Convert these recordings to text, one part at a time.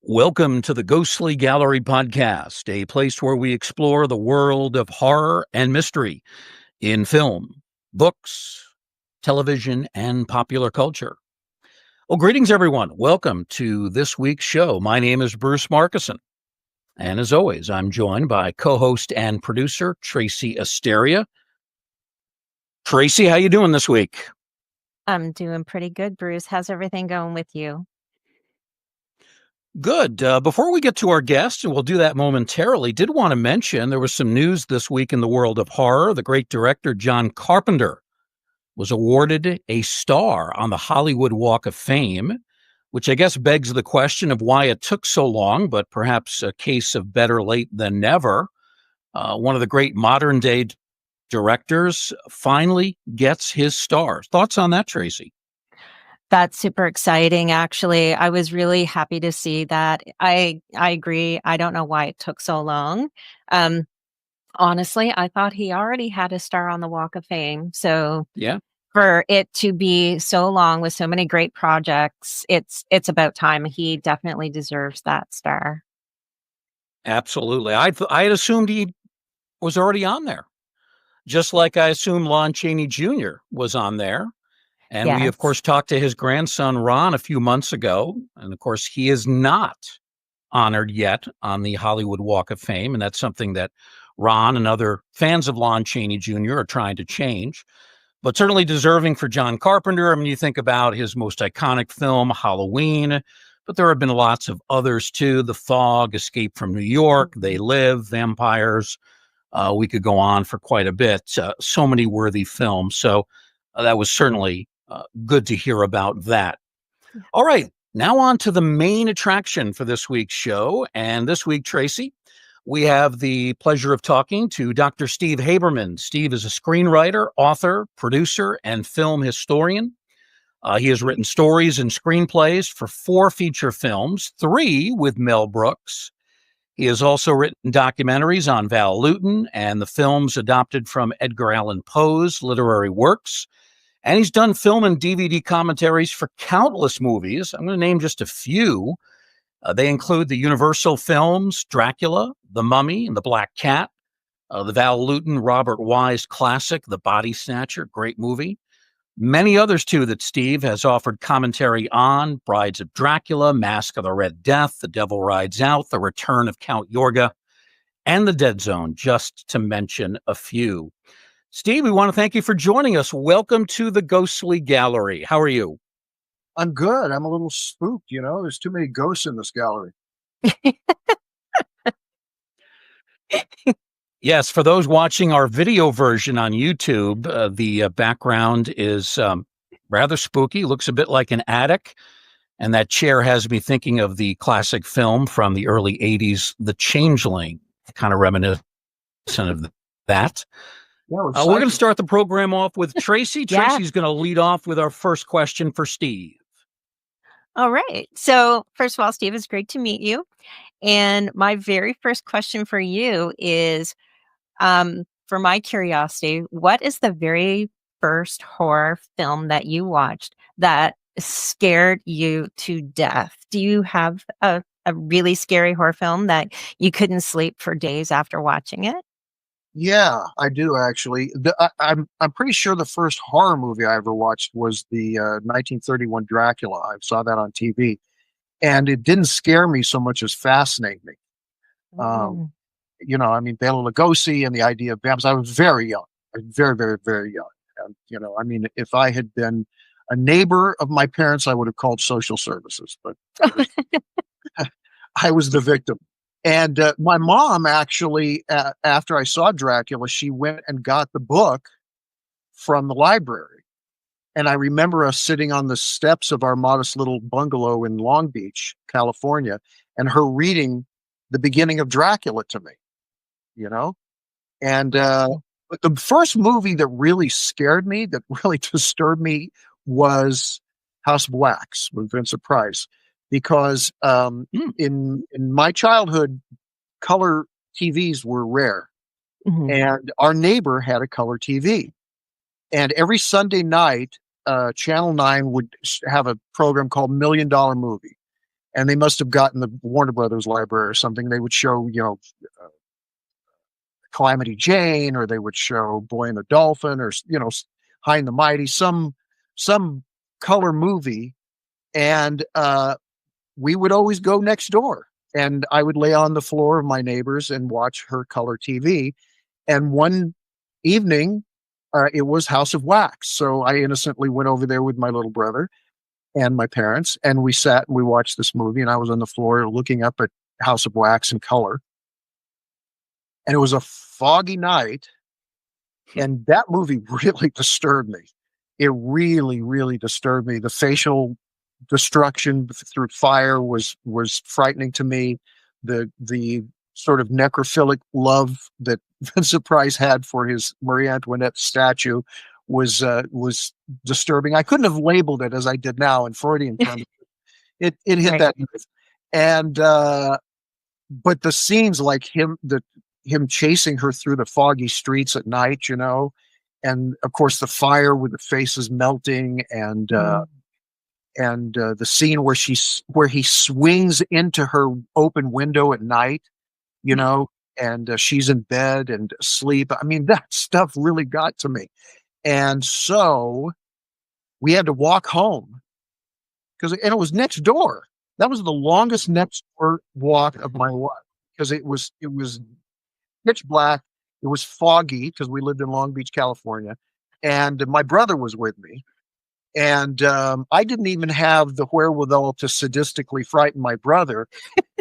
Welcome to the Ghostly Gallery podcast, a place where we explore the world of horror and mystery in film, books, television, and popular culture. Well, greetings, everyone. Welcome to this week's show. My name is Bruce Markison, and as always, I'm joined by co-host and producer Tracy Asteria. Tracy, how you doing this week? I'm doing pretty good, Bruce. How's everything going with you? Good. Before we get to our guest, and we'll do that momentarily, did want to mention there was some news this week in the world of horror. The great director John Carpenter was awarded a star on the Hollywood Walk of Fame, which I guess begs the question of why it took so long, but perhaps a case of better late than never. One of the great modern day directors finally gets his star. Thoughts on that, Tracy? That's super exciting, actually. I was really happy to see that. I agree. I don't know why it took so long. Um, Honestly, I thought he already had a star on the Walk of Fame. So Yeah. for it to be so long with so many great projects, it's about time. He definitely deserves that star. Absolutely. I had assumed he was already on there, just like I assumed Lon Chaney Jr. was on there. And we, of Yes. course, talked to his grandson, Ron, a few months ago. And of course, he is not honored yet on the Hollywood Walk of Fame. And that's something that Ron and other fans of Lon Chaney Jr. are trying to change. But certainly deserving for John Carpenter. I mean, you think about his most iconic film, Halloween, but there have been lots of others too. The Fog, Escape from New York, They Live, Vampires. We could go on for quite a bit. So many worthy films. So that was certainly good to hear about that. Yeah. All right. Now on to the main attraction for this week's show. And this week, Tracy, we have the pleasure of talking to Dr. Steve Haberman. Steve is a screenwriter, author, producer, and film historian. He has written stories and screenplays for 4 feature films, 3 with Mel Brooks. He has also written documentaries on Val Lewton and the films adopted from Edgar Allan Poe's literary works. And he's done film and DVD commentaries for countless movies. I'm going to name just a few. They include the Universal films, Dracula, The Mummy, and The Black Cat, the Val Lewton, Robert Wise classic, The Body Snatcher, great movie. Many others, too, that Steve has offered commentary on: Brides of Dracula, Mask of the Red Death, The Devil Rides Out, The Return of Count Yorga, and The Dead Zone, just to mention a few. Steve, we want to thank you for joining us. Welcome to the Ghostly Gallery. How are you? I'm good. I'm a little spooked, there's too many ghosts in this gallery. Yes, for those watching our video version on YouTube, the background is rather spooky. Looks a bit like an attic. And that chair has me thinking of the classic film from the early 80s, The Changeling, kind of reminiscent of that. Yeah, We're going to start the program off with Tracy. Yeah. Tracy's going to lead off with our first question for Steve. All right. So, first of all, Steve, it's great to meet you. And my very first question for you is, for my curiosity, what is the very first horror film that you watched that scared you to death? Do you have a really scary horror film that you couldn't sleep for days after watching it? Yeah, I do actually. I'm pretty sure the first horror movie I ever watched was the 1931 Dracula. I saw that on TV, and it didn't scare me so much as fascinate me. Um, Mm. I mean, Bela Lugosi and the idea of vampires. I was very young, very, very, very young. And I mean, if I had been a neighbor of my parents, I would have called social services. But I was the victim. And my mom actually, after I saw Dracula, she went and got the book from the library. And I remember us sitting on the steps of our modest little bungalow in Long Beach, California, and her reading the beginning of Dracula to me, you know? And but the first movie that really scared me, that really disturbed me, was House of Wax with Vincent Price. Because in my childhood, color TVs were rare. Mhm. And our neighbor had a color TV. And every Sunday night, Channel 9 would have a program called $1 Million Movie. and they must have gotten the Warner Brothers library or something. They would show, Calamity Jane, or they would show Boy and the Dolphin, or High and the Mighty, some color movie, and we would always go next door, and I would lay on the floor of my neighbors and watch her color TV. And one evening, it was House of Wax, so I innocently went over there with my little brother and my parents, and we sat and we watched this movie, and I was on the floor looking up at House of Wax in color. And it was a foggy night, and that movie really disturbed me. It really, really disturbed me. The facial destruction through fire was frightening to me. The sort of necrophilic love that Vincent Price had for his Marie Antoinette statue was disturbing. I couldn't have labeled it as I did now in Freudian terms. It hit Right. that, and but the scenes like him chasing her through the foggy streets at night, and of course the fire with the faces melting, and the scene where he swings into her open window at night, and she's in bed and asleep. I mean, that stuff really got to me. And so we had to walk home and it was next door. That was the longest next door walk of my life, because it was pitch black. It was foggy because we lived in Long Beach, California, and my brother was with me. And I didn't even have the wherewithal to sadistically frighten my brother,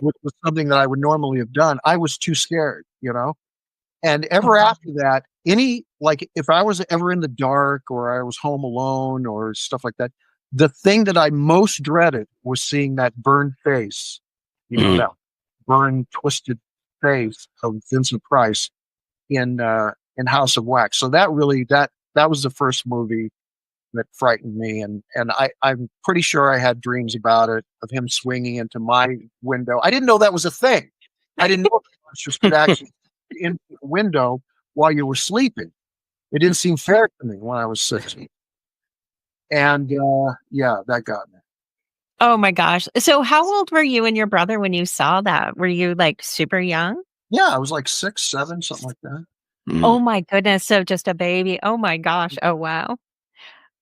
which was something that I would normally have done. I was too scared, And ever after that, if I was ever in the dark or I was home alone or stuff like that, the thing that I most dreaded was seeing that burned face, that burned, twisted face of Vincent Price in House of Wax. So that was the first movie that frightened me, and I'm pretty sure I had dreams about it, of him swinging into my window. I didn't know that was a thing. I didn't know monsters could actually in the window while you were sleeping. It didn't seem fair to me when I was 16. And that got me. Oh my gosh. So how old were you and your brother when you saw that? Were you like super young? Yeah, I was like 6, 7, something like that. Oh my goodness. So just a baby. Oh my gosh. Oh wow.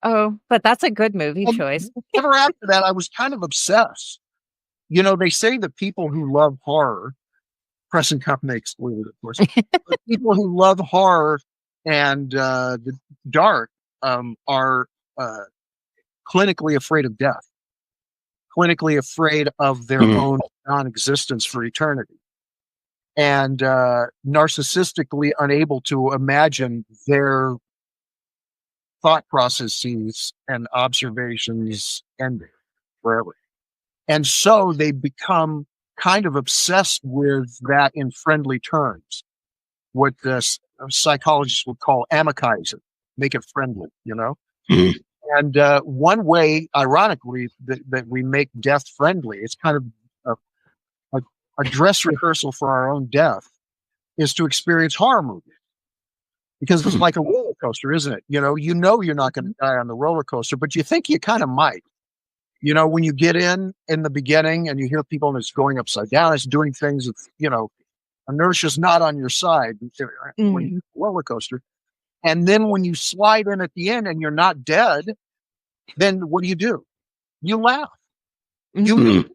Oh, but that's a good movie And choice. ever after that, I was kind of obsessed. They say that people who love horror, present company excluded, of course, but people who love horror and the dark are clinically afraid of death, clinically afraid of their own non-existence for eternity, and narcissistically unable to imagine their thought processes and observations ending forever. And so they become kind of obsessed with that in friendly terms, what the psychologists would call amicize it, make it friendly, And one way, ironically, that we make death friendly, it's kind of a dress rehearsal for our own death, is to experience horror movies. Because it's like a roller coaster, isn't it? You're not going to die on the roller coaster, but you think you kind of might. When you get in the beginning and you hear people and it's going upside down, it's doing things that, inertia's not on your side when you roller coaster. And then when you slide in at the end and you're not dead, then what do? You laugh. You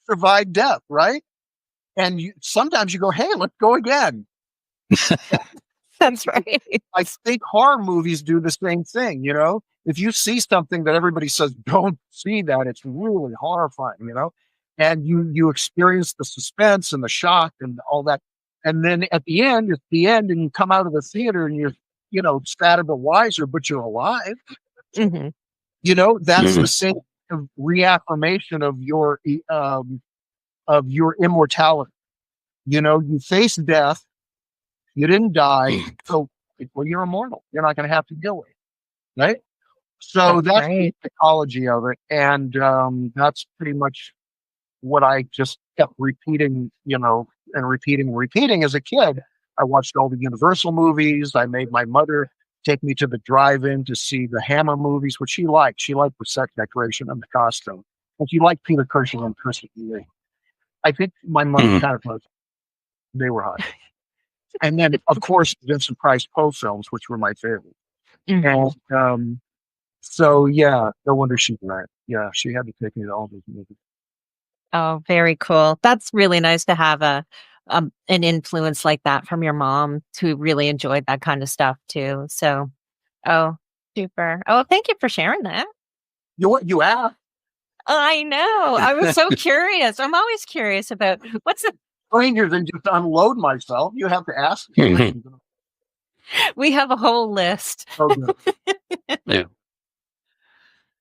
survive death, right? And sometimes you go, hey, let's go again. That's right. I think horror movies do the same thing, If you see something that everybody says, don't see that, it's really horrifying, And you experience the suspense and the shock and all that. And then at the end, it's the end, and you come out of the theater and you're, sadder but wiser, but you're alive. That's the same reaffirmation of your immortality. You face death. You didn't die, so you're immortal. You're not going to have to deal with it, right? So that's the psychology of it, and that's pretty much what I just kept repeating, and repeating as a kid. I watched all the Universal movies. I made my mother take me to the drive-in to see the Hammer movies, which she liked. She liked the set decoration and the costume, and she liked Peter Cushing and Christopher Lee. I think my mother kind of was. They were hot. And then, of course, Vincent Price Poe films, which were my favorite. Mhm. And so, yeah, no wonder she went. Yeah, she had to take me to all those movies. Oh, very cool. That's really nice to have an influence like that from your mom who really enjoyed that kind of stuff too. So, oh, super. Oh, thank you for sharing that. You asked. I know. I was so curious. I'm always curious about what's the Strangers and just unload myself. You have to ask me questions. we have a whole list. So good. Yeah.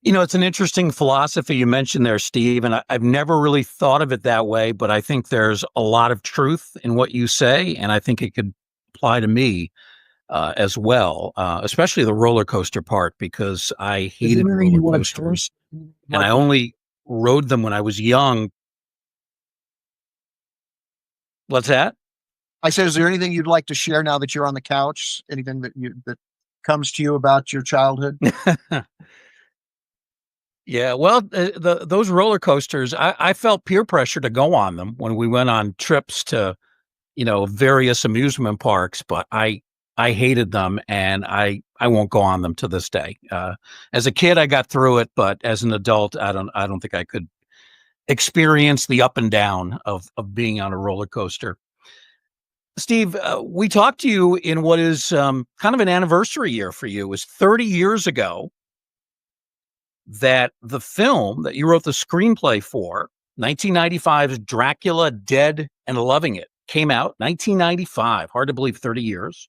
It's an interesting philosophy you mentioned there, Steve, and I've never really thought of it that way, but I think there's a lot of truth in what you say, and I think it could apply to me as well, especially the roller coaster part, because I Is there hated anything roller you want to share? coasters, and I only rode them when I was young. What's that? I said, is there anything you'd like to share now that you're on the couch? Anything that comes to you about your childhood? Yeah, well, those roller coasters, I felt peer pressure to go on them when we went on trips to, various amusement parks, but I hated them, and I won't go on them to this day. As a kid, I got through it, but as an adult, I don't think I could experience the up and down of being on a roller coaster. Steve, we talked to you in what is kind of an anniversary year for you. It was 30 years ago that the film that you wrote the screenplay for, 1995's Dracula Dead and Loving It, came out 1995. Hard to believe, 30 years.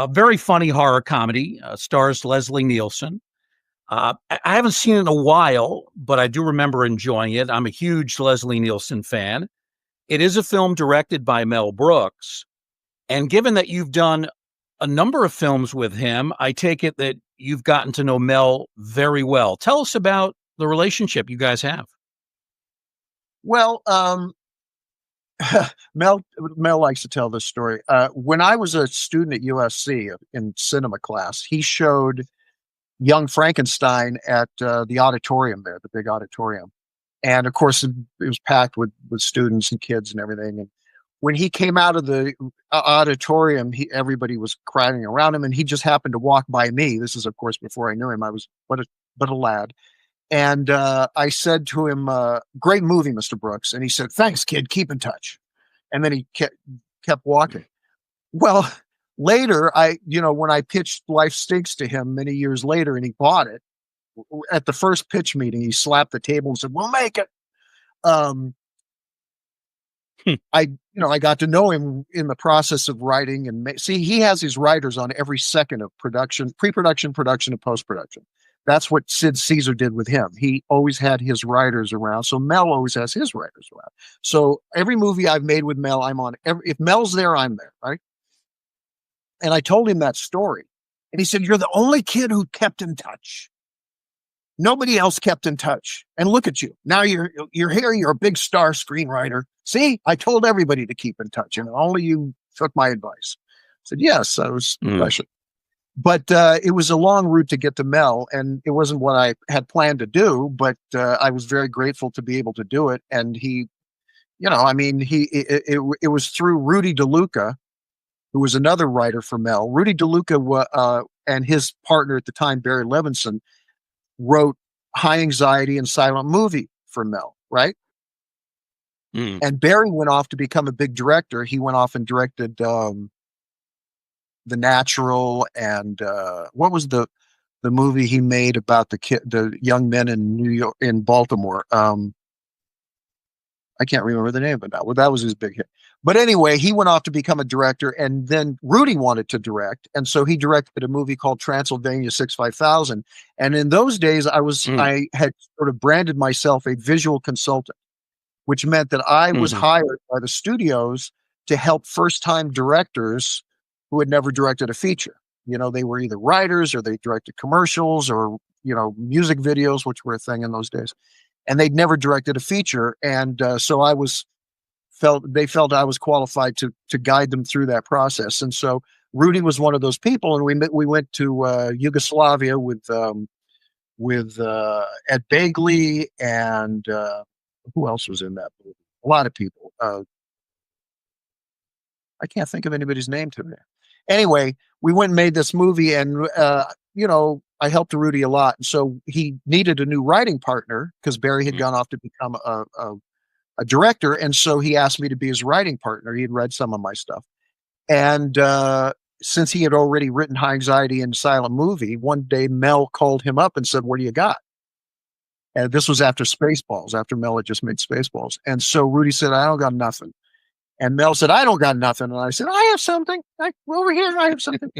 Very funny horror comedy, stars Leslie Nielsen. I haven't seen it in a while, but I do remember enjoying it. I'm a huge Leslie Nielsen fan. It is a film directed by Mel Brooks. And given that you've done a number of films with him, I take it that you've gotten to know Mel very well. Tell us about the relationship you guys have. Well, Mel likes to tell this story. When I was a student at USC in cinema class, he showed Young Frankenstein at the auditorium there, the big auditorium. And of course, it was packed with students and kids and everything. And when he came out of the auditorium, everybody was crowding around him, and he just happened to walk by me. This is, of course, before I knew him. I was but a lad. And I said to him, "Great movie, Mr. Brooks." And he said, "Thanks, kid. Keep in touch." And then he kept walking. Well, later, when I pitched Life Stinks to him many years later, and he bought it at the first pitch meeting, he slapped the table and said, "We'll make it." Um, I got to know him in the process of writing and see, he has his writers on every second of production, pre-production, production, and post-production. That's what Sid Caesar did with him. He always had his writers around. So Mel always has his writers around. So every movie I've made with Mel, I'm on. If Mel's there, I'm there, right? And I told him that story. And he said, "You're the only kid who kept in touch. Nobody else kept in touch. And look at you. Now you're here. You're a big star screenwriter. See, I told everybody to keep in touch, and only you took my advice." I said, "Yes, I was special." But it was a long route to get to Mel, and it wasn't what I had planned to do, but I was very grateful to be able to do it. And he, it was through Rudy DeLuca, who was another writer for Mel. Rudy DeLuca and his partner at the time, Barry Levinson, wrote High Anxiety and Silent Movie for Mel, right? And Barry went off to become a big director. He went off and directed The Natural, and what was the movie he made about the young men in New York, in Baltimore? I can't remember the name of it now. Well, that was his big hit. But anyway, he went off to become a director, and then Rudy wanted to direct, and so he directed a movie called Transylvania 65000. And in those days, I had sort of branded myself a visual consultant, which meant that I was hired by the studios to help first-time directors who had never directed a feature. They were either writers, or they directed commercials, or music videos, which were a thing in those days, and they'd never directed a feature. And so they felt I was qualified to guide them through that process. And so Rudy was one of those people, and we went to Yugoslavia with Ed Begley, and who else was in that movie? A lot of people. I can't think of anybody's name today. Anyway, we went and made this movie, and I helped Rudy a lot. And so he needed a new writing partner because Barry had gone off to become a director. And so he asked me to be his writing partner. He had read some of my stuff. And since he had already written High Anxiety and Silent Movie, one day Mel called him up and said, "What do you got?" And this was after Spaceballs, after Mel had just made Spaceballs. And so Rudy said, "I don't got nothing." And Mel said, "I don't got nothing." And I said, "I have something. Over here, I have something."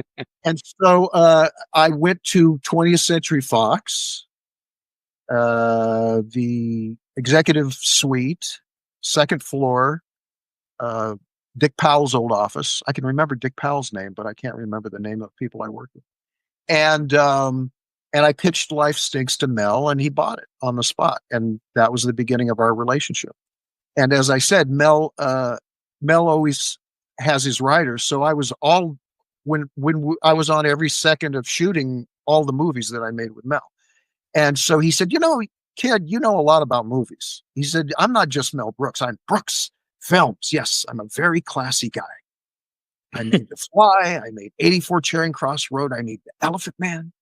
And so I went to 20th Century Fox, the executive suite, second floor, Dick Powell's old office. I can remember Dick Powell's name, but I can't remember the name of people I worked with. And I pitched Life Stinks to Mel, and he bought it on the spot. And that was the beginning of our relationship. And as I said, Mel always has his writers. So I was when I was on every second of shooting all the movies that I made with Mel. And so he said, "Kid, you know a lot about movies." He said, "I'm not just Mel Brooks. I'm Brooks Films. Yes, I'm a very classy guy. I made The Fly. I made 84 Charing Cross Road. I made The Elephant Man."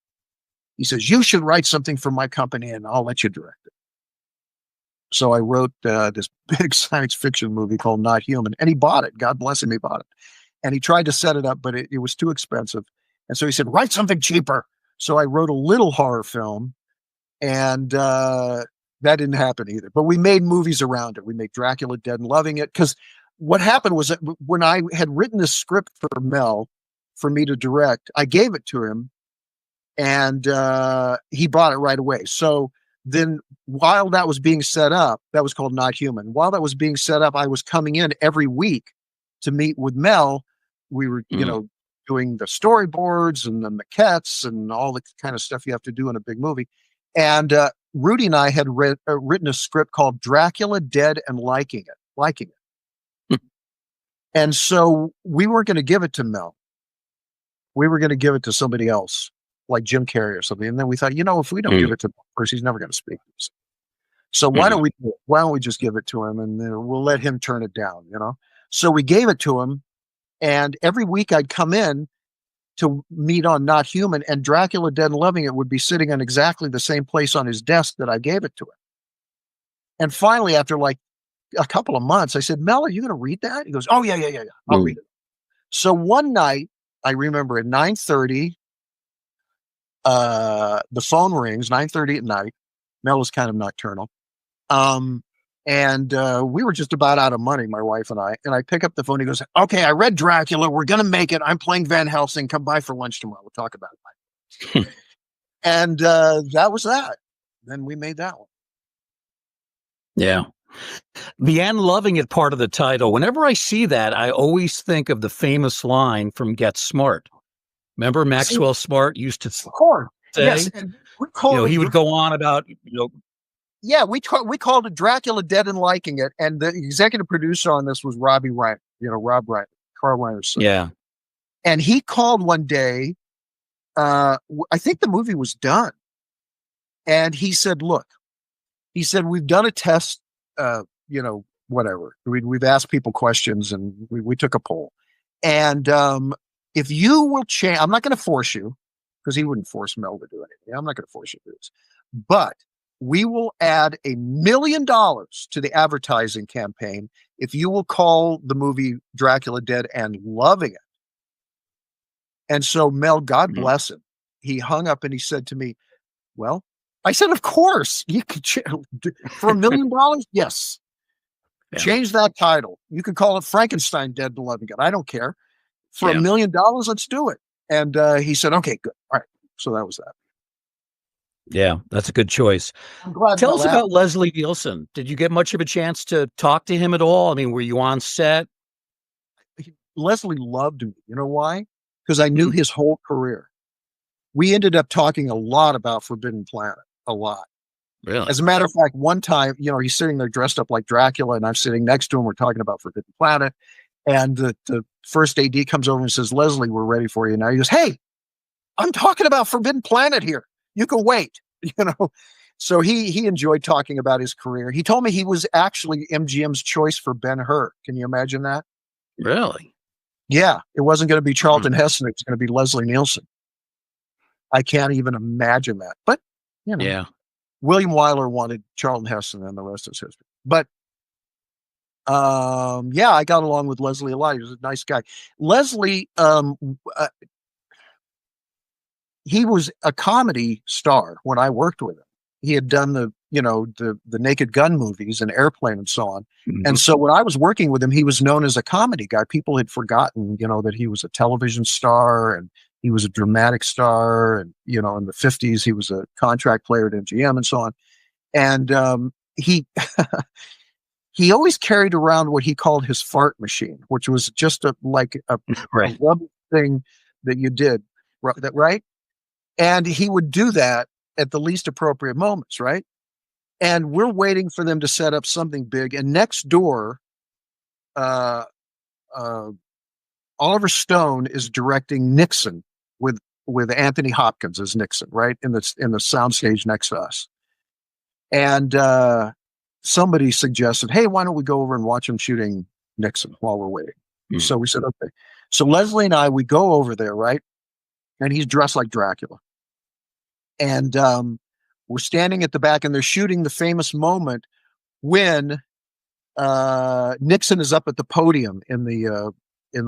He says, "You should write something for my company and I'll let you direct it." So I wrote this big science fiction movie called Not Human, and he bought it. God bless him, he bought it. And he tried to set it up, but it was too expensive. And so he said, "Write something cheaper." So I wrote a little horror film, and that didn't happen either. But we made movies around it. We made Dracula Dead and Loving It. Because what happened was that when I had written this script for Mel for me to direct, I gave it to him, and he bought it right away. So then while that was being set up, that was called Not Human. While that was being set up, I was coming in every week to meet with Mel. We were, doing the storyboards and the maquettes and all the kind of stuff you have to do in a big movie. And Rudy and I had written a script called Dracula Dead and Liking It. And so we weren't going to give it to Mel. We were going to give it to somebody else, like Jim Carrey or something. And then we thought, if we don't give it to him first, he's never going to speak to us. So why don't we just give it to him, and we'll let him turn it down, So we gave it to him, and every week I'd come in to meet on Not Human, and Dracula Dead and Loving It would be sitting in exactly the same place on his desk that I gave it to him. And finally, after like a couple of months, I said, "Mel, are you going to read that?" He goes, "Oh, yeah. I'll read it." So one night, I remember at 9:30, the phone rings, 9:30 at night. Mel was kind of nocturnal. And we were just about out of money, my wife and I. And I pick up the phone. He goes, "Okay, I read Dracula. We're going to make it. I'm playing Van Helsing. Come by for lunch tomorrow. We'll talk about it." And that was that. Then we made that one. Yeah. The "and loving it" part of the title, whenever I see that, I always think of the famous line from Get Smart. Remember Maxwell Smart used to say, yes, and he would go on about, Yeah, we called it Dracula Dead and Liking It, and the executive producer on this was Robbie Reiner, Rob Reiner, Carl Reiner's son. Yeah. And he called one day, I think the movie was done, and he said, "Look," he said, "we've done a test, whatever. We've asked people questions, and we took a poll. And if you will change, I'm not going to force you," because he wouldn't force Mel to do anything. "I'm not going to force you to do this, but we will add $1 million to the advertising campaign if you will call the movie Dracula Dead and Loving It." And so Mel, God bless him, he hung up and he said to me, "Well," I said, "Of course, you could for $1 million. Yes. Yeah. Change that title. You could call it Frankenstein Dead and Loving It. I don't care. For $1 million, let's do it." And he said, "Okay, good. All right." So that was that. Yeah, that's a good choice. Tell us about Leslie Nielsen. Did you get much of a chance to talk to him at all? I mean, were you on set? Leslie loved me. You know why? Because I knew his whole career. We ended up talking a lot about Forbidden Planet, a lot. Really? As a matter of fact, one time, he's sitting there dressed up like Dracula, and I'm sitting next to him. We're talking about Forbidden Planet, and the first AD comes over and says, "Leslie, we're ready for you now." He goes, "Hey, I'm talking about Forbidden Planet here. You can wait." So he enjoyed talking about his career. He told me he was actually MGM's choice for Ben-Hur. Can you imagine that? Really? Yeah, it wasn't going to be Charlton Heston. It was going to be Leslie Nielsen. I can't even imagine that. But, Yeah. William Wyler wanted Charlton Heston, and the rest is history. But, yeah, I got along with Leslie a lot. He was a nice guy. Leslie, he was a comedy star when I worked with him. He had done the Naked Gun movies and Airplane and so on. Mhm. And so when I was working with him, he was known as a comedy guy. People had forgotten, that he was a television star and he was a dramatic star. And, in the 50s, he was a contract player at MGM and so on. And he he always carried around what he called his fart machine, which was just a Right. rubber thing that you did, right? And he would do that at the least appropriate moments, right? And we're waiting for them to set up something big. And next door, uh, Oliver Stone is directing Nixon with Anthony Hopkins as Nixon, right, in the soundstage next to us. And somebody suggested, "Hey, why don't we go over and watch him shooting Nixon while we're waiting?" Mhm. So we said, "Okay." So Leslie and I, we go over there, right, and he's dressed like Dracula. And we're standing at the back, and they're shooting the famous moment when Nixon is up at the podium in the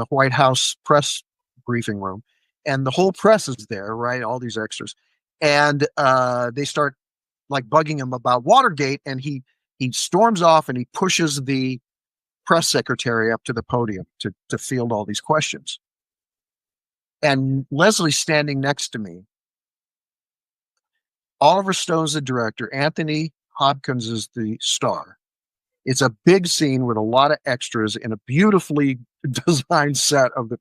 White House press briefing room, and the whole press is there, right? All these extras, and they start like bugging him about Watergate, and he storms off and he pushes the press secretary up to the podium to field all these questions. And Leslie's standing next to me. Oliver Stone's the director. Anthony Hopkins is the star. It's a big scene with a lot of extras in a beautifully designed set of the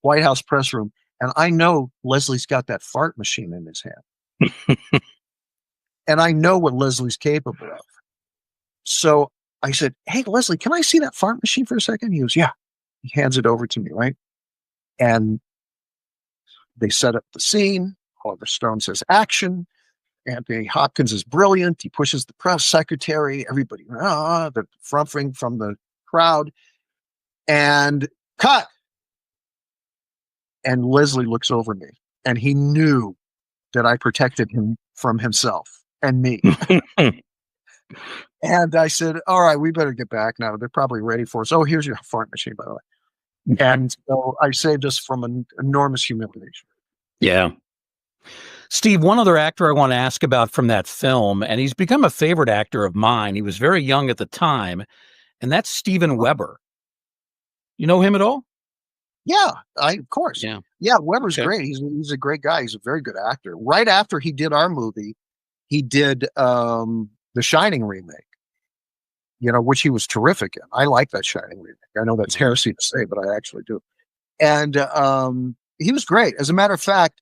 White House press room. And I know Leslie's got that fart machine in his hand. And I know what Leslie's capable of. So I said, "Hey, Leslie, can I see that fart machine for a second?" He goes, "Yeah." He hands it over to me, right? And they set up the scene. Oliver Stone says, "Action." Anthony Hopkins is brilliant. He pushes the press secretary, everybody, the frumping from the crowd, and cut. And Leslie looks over me, and he knew that I protected him from himself and me. And I said, "All right, we better get back now. They're probably ready for us. Oh, here's your fart machine, by the way." And so I saved us from an enormous humiliation. Yeah. Steve, one other actor I want to ask about from that film, and he's become a favorite actor of mine. He was very young at the time, and that's Steven Weber. You know him at all? Yeah, of course. Yeah. Yeah, Weber's Okay. great. He's a great guy. He's a very good actor. Right after he did our movie, he did the Shining remake, which he was terrific in. I like that Shining remake. I know that's heresy to say, but I actually do. And he was great. As a matter of fact,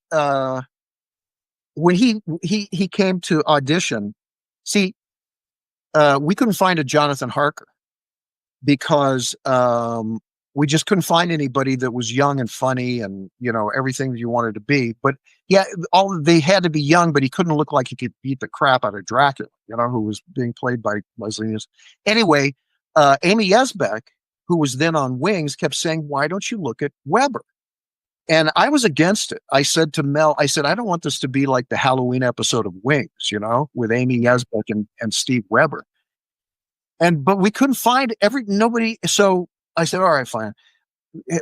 when he came to audition, see, we couldn't find a Jonathan Harker because we just couldn't find anybody that was young and funny and everything that you wanted to be. But yeah, they had to be young, but he couldn't look like he could beat the crap out of Dracula, who was being played by Leslie Nielsen. Anyway, Amy Yesbeck, who was then on Wings, kept saying, "Why don't you look at Weber?" And I was against it. I said to Mel, I said, "I don't want this to be like the Halloween episode of Wings, with Amy Yesbeck and Steve Weber." But we couldn't find nobody. So I said, "All right, fine.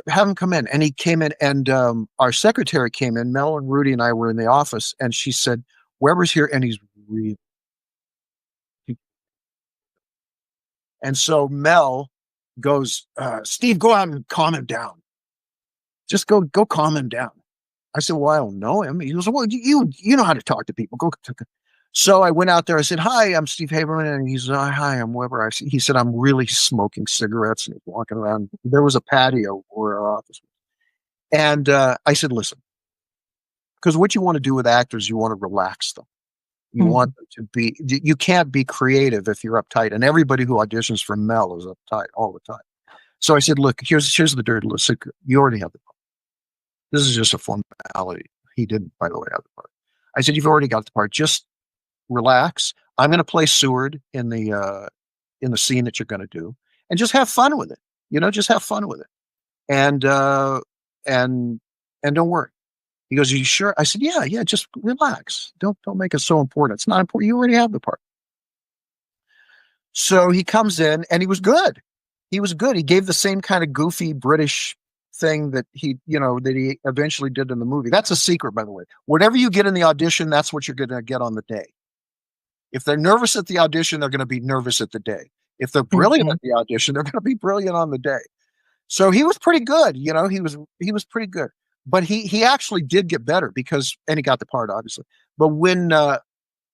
Have him come in." And he came in, and our secretary came in. Mel and Rudy and I were in the office, and she said, "Weber's here, and he's really." And so Mel goes, "Steve, go out and calm him down. Just go calm him down." I said, "Well, I don't know him." He goes, "Well, you know how to talk to people. Go." So I went out there. I said, "Hi, I'm Steve Haberman." And he's, "Hi, I'm Weber." He said, "I'm really smoking cigarettes," and he's walking around. There was a patio where our office was. And I said, "Listen, because what you want to do with actors, you want to relax them. You want them to be, you can't be creative if you're uptight. And everybody who auditions for Mel is uptight all the time." So I said, "Look, here's the dirty list. You already have the part. This is just a formality." He didn't, by the way, have the part. I said, "You've already got the part. Just relax. I'm going to play Seward in the scene that you're going to do, and just have fun with it. Just have fun with it, and and don't worry. He goes, "Are you sure?" I said, "Yeah, yeah. Just relax. Don't make it so important. It's not important. You already have the part." So he comes in, and he was good. He was good. He gave the same kind of goofy British thing that he eventually did in the movie. That's a secret, by the way. Whatever you get in the audition, that's what you're going to get on the day. If they're nervous at the audition, they're going to be nervous at the day. If they're brilliant at the audition, they're going to be brilliant on the day. So he was pretty good. He was pretty good. But he actually did get better and he got the part, obviously. But when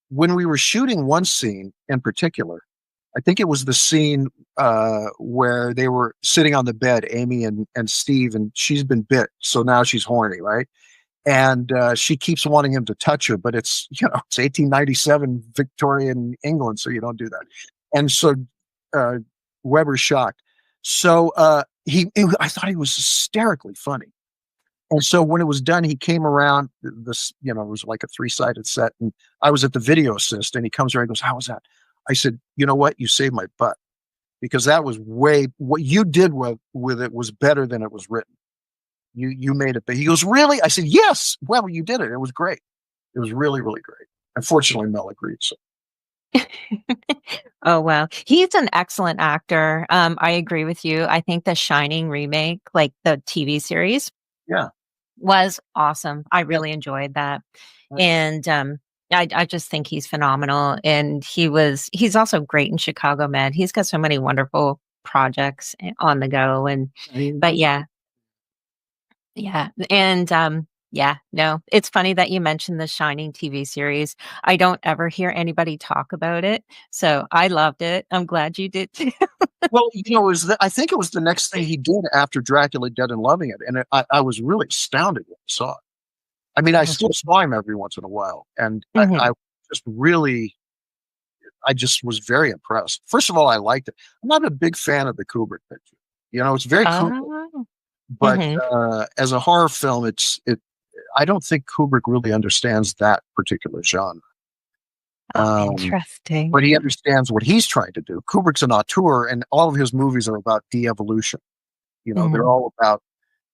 we were shooting one scene in particular, I think it was the scene where they were sitting on the bed, Amy and Steve, and she's been bit, so now she's horny, right? And she keeps wanting him to touch her, but it's 1897 Victorian England, so you don't do that. And so Weber's shocked. So I thought he was hysterically funny. And so when it was done, he came around. It was like a 3-sided set, and I was at the video assist, and he comes around and goes, "How was that?" I said, "You know what? You saved my butt, because that was what you did with it was better than it was written. You made it." But he goes, "Really?" I said, "Yes. Well, you did it. It was great. It was really, really great." Unfortunately, Mel agreed. So. Oh, wow. He's an excellent actor. I agree with you. I think the Shining remake, like the TV series, Yeah, was awesome. I really enjoyed that. And I just think he's phenomenal. And he's also great in Chicago Med. He's got so many wonderful projects on the go. But yeah. Yeah. And no, it's funny that you mentioned the Shining TV series. I don't ever hear anybody talk about it. So I loved it. I'm glad you did too. Well, I think it was the next thing he did after Dracula Dead and Loving It, and I was really astounded when I saw it. I mean, I still saw him every once in a while, and I just was very impressed. First of all, I liked it. I'm not a big fan of the Kubrick picture. It's very cool, but as a horror film, I don't think Kubrick really understands that particular genre. Interesting. But he understands what he's trying to do. Kubrick's an auteur, and all of his movies are about de-evolution. They're all about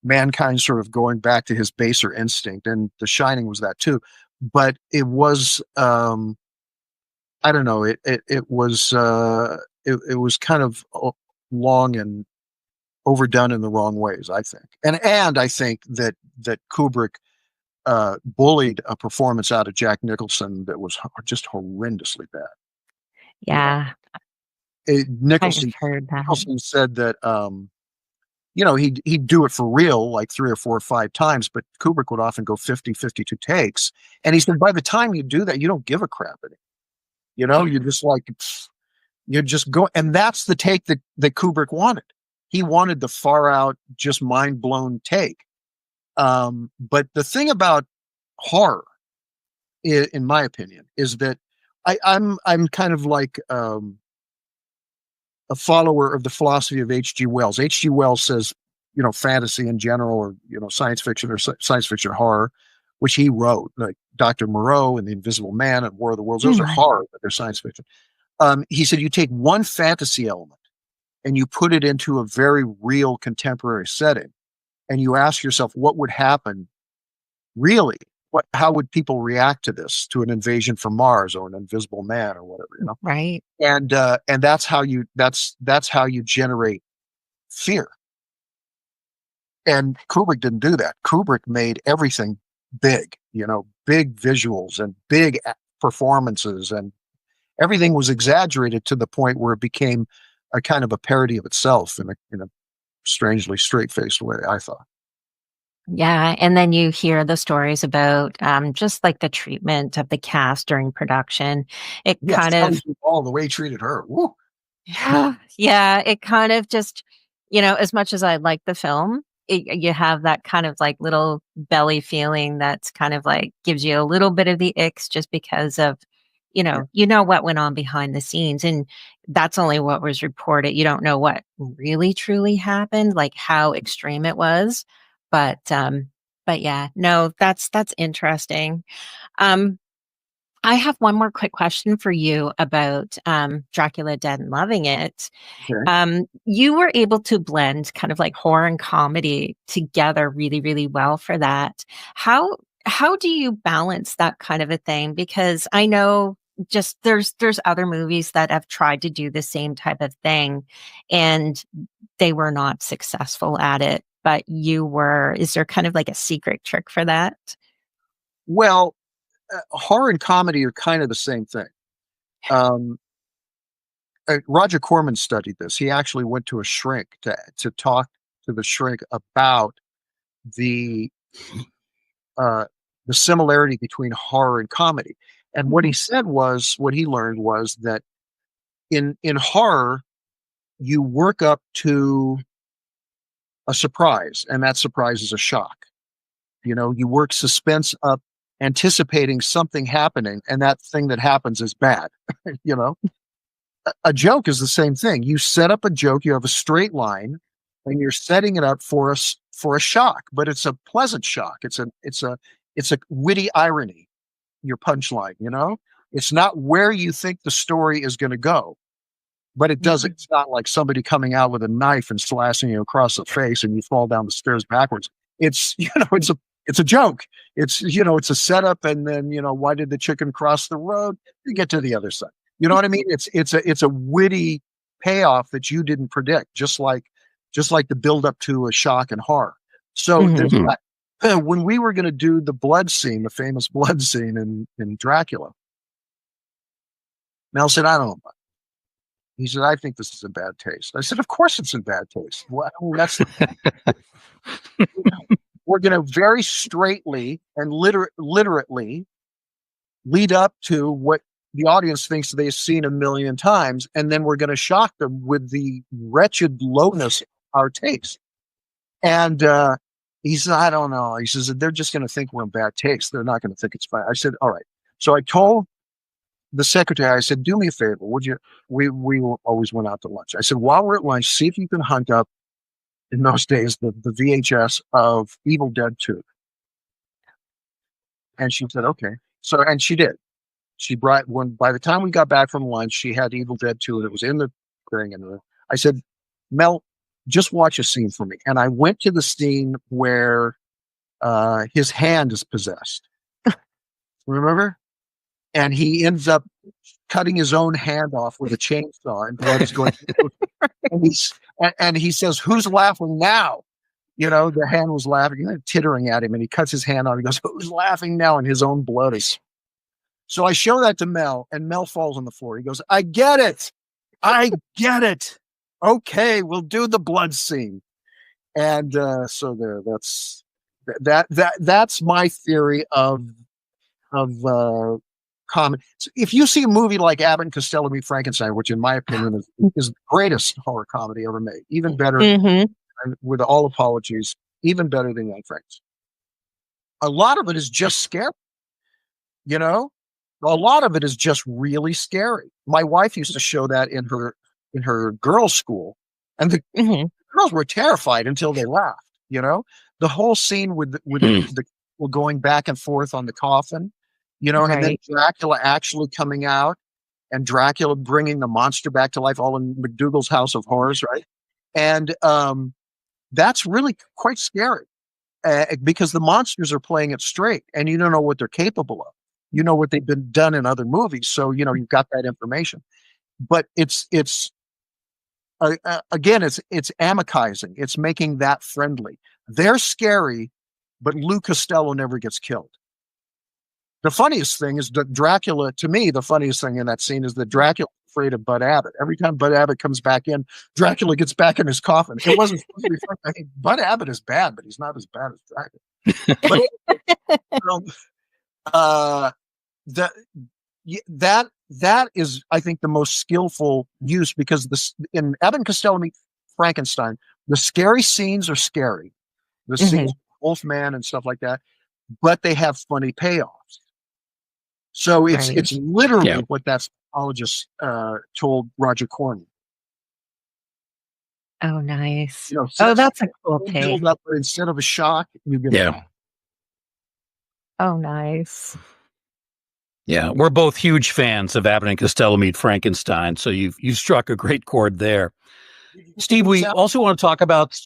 mankind sort of going back to his baser instinct, and The Shining was that too. But it was, I don't know, it was kind of long and overdone in the wrong ways, I think. And I think that Kubrick bullied a performance out of Jack Nicholson that was just horrendously bad. Yeah. Nicholson heard that. Nicholson said that he'd do it for real like 3 or 4 or 5 times, but Kubrick would often go 50, 52 takes. And he said, by the time you do that, you don't give a crap anymore. You're just like, you just go. And that's the take that Kubrick wanted. He wanted the far out, just mind blown take. But the thing about horror, in my opinion, is that I'm kind of like a follower of the philosophy of H.G. Wells. H.G. Wells says, fantasy in general, or science fiction or science fiction horror, which he wrote, like Dr. Moreau and The Invisible Man and War of the Worlds. Those are horror, but they're science fiction. He said you take one fantasy element and you put it into a very real contemporary setting, and you ask yourself, what would happen really? How would people react to this, to an invasion from Mars or an invisible man or whatever, Right. And that's how you generate fear. And Kubrick didn't do that. Kubrick made everything big, big visuals and big performances, and everything was exaggerated to the point where it became a kind of a parody of itself in a strangely straight-faced way, I thought. Yeah, and then you hear the stories about just like the treatment of the cast during production. It kind of all the way he treated her. Woo. Yeah, it kind of just, as much as I like the film, you have that kind of like little belly feeling that's kind of like gives you a little bit of the icks just because of, what went on behind the scenes, and that's only what was reported. You don't know what really truly happened, like how extreme it was. But yeah, no, that's interesting. I have one more quick question for you about Dracula Dead and Loving It. Okay. You were able to blend kind of like horror and comedy together really, really well for that. How do you balance that kind of a thing? Because I know just there's other movies that have tried to do the same type of thing and they were not successful at it, but you were. Is there kind of like a secret trick for that? Well, horror and comedy are kind of the same thing. Um, Roger Corman studied this. He actually went to a shrink to talk to the shrink about the uh, the similarity between horror and comedy. And what he said was, what he learned was that in horror, you work up to a surprise, and that surprise is a shock. You know, you work suspense up, anticipating something happening, and that thing that happens is bad. You know, a joke is the same thing. You set up a joke, you have a straight line, and you're setting it up for us for a shock, but it's a pleasant shock. It's a witty irony. Your punchline, you know, it's not where you think the story is going to go, but it doesn't. It's not like somebody coming out with a knife and slashing you across the face and you fall down the stairs backwards. It's it's a joke. It's a setup, and then why did the chicken cross the road? You get to the other side. You know what I mean? It's a witty payoff that you didn't predict, just like the build up to a shock and horror. So there's that. When we were going to do the blood scene, the famous blood scene in Dracula, Mel said, "I don't know about it." He said, "I think this is in bad taste." I said, "Of course it's in bad taste. Well, we're going to very straightly and literally lead up to what the audience thinks they've seen a million times, and then we're going to shock them with the wretched lowness of our taste." And he said, "I don't know." He says, "They're just going to think we're in bad taste. They're not going to think it's fine." I said, "All right." So I told the secretary, I said, "Do me a favor, would you?" We always went out to lunch. I said, "While we're at lunch, see if you can hunt up, in those days, the VHS of Evil Dead 2. And she said, "Okay." So, and she did. She brought by the time we got back from lunch, she had Evil Dead 2, and it was in the thing. And I said, "Mel, just watch a scene for me." And I went to the scene where his hand is possessed. Remember? And he ends up cutting his own hand off with a chainsaw, and blood is going. And he says, "Who's laughing now?" The hand was laughing, tittering at him, and he cuts his hand off. He goes, "Who's laughing now?" And his own blood is. So I show that to Mel, and Mel falls on the floor. He goes, "I get it. I get it. Okay, we'll do the blood scene." And so there, that's my theory of comedy. So if you see a movie like Abbott and Costello Meet Frankenstein, which in my opinion is the greatest horror comedy ever made, even better, and with all apologies, even better than Young Franks. A lot of it is just scary, a lot of it is just really scary. My wife used to show that in her girls' school, and the girls were terrified until they laughed. The whole scene with the people going back and forth on the coffin, and then Dracula actually coming out, and Dracula bringing the monster back to life, all in McDougal's House of Horrors, right? And that's really quite scary because the monsters are playing it straight, and you don't know what they're capable of. You know what they've been done in other movies, so you've got that information. But it's again, it's amicizing. It's making that friendly. They're scary, but Lou Costello never gets killed. The funniest thing is that Dracula, to me, the funniest thing in that scene is that Dracula's afraid of Bud Abbott. Every time Bud Abbott comes back in, Dracula gets back in his coffin. It wasn't supposed to be funny. I think Bud Abbott is bad, but he's not as bad as Dracula. But, that is, I think, the most skillful use, because in Abbott and Costello Meet Frankenstein, the scary scenes are scary. The scenes with Wolfman and stuff like that, but they have funny payoffs. So it's literally what that psychologist told Roger Corman. Oh, nice. So that's a cool take. Instead of a shock, you get Oh, nice. Yeah, we're both huge fans of Abbott and Costello Meet Frankenstein, so you've struck a great chord there. Did you get the Steve, new we sound? also want to talk about.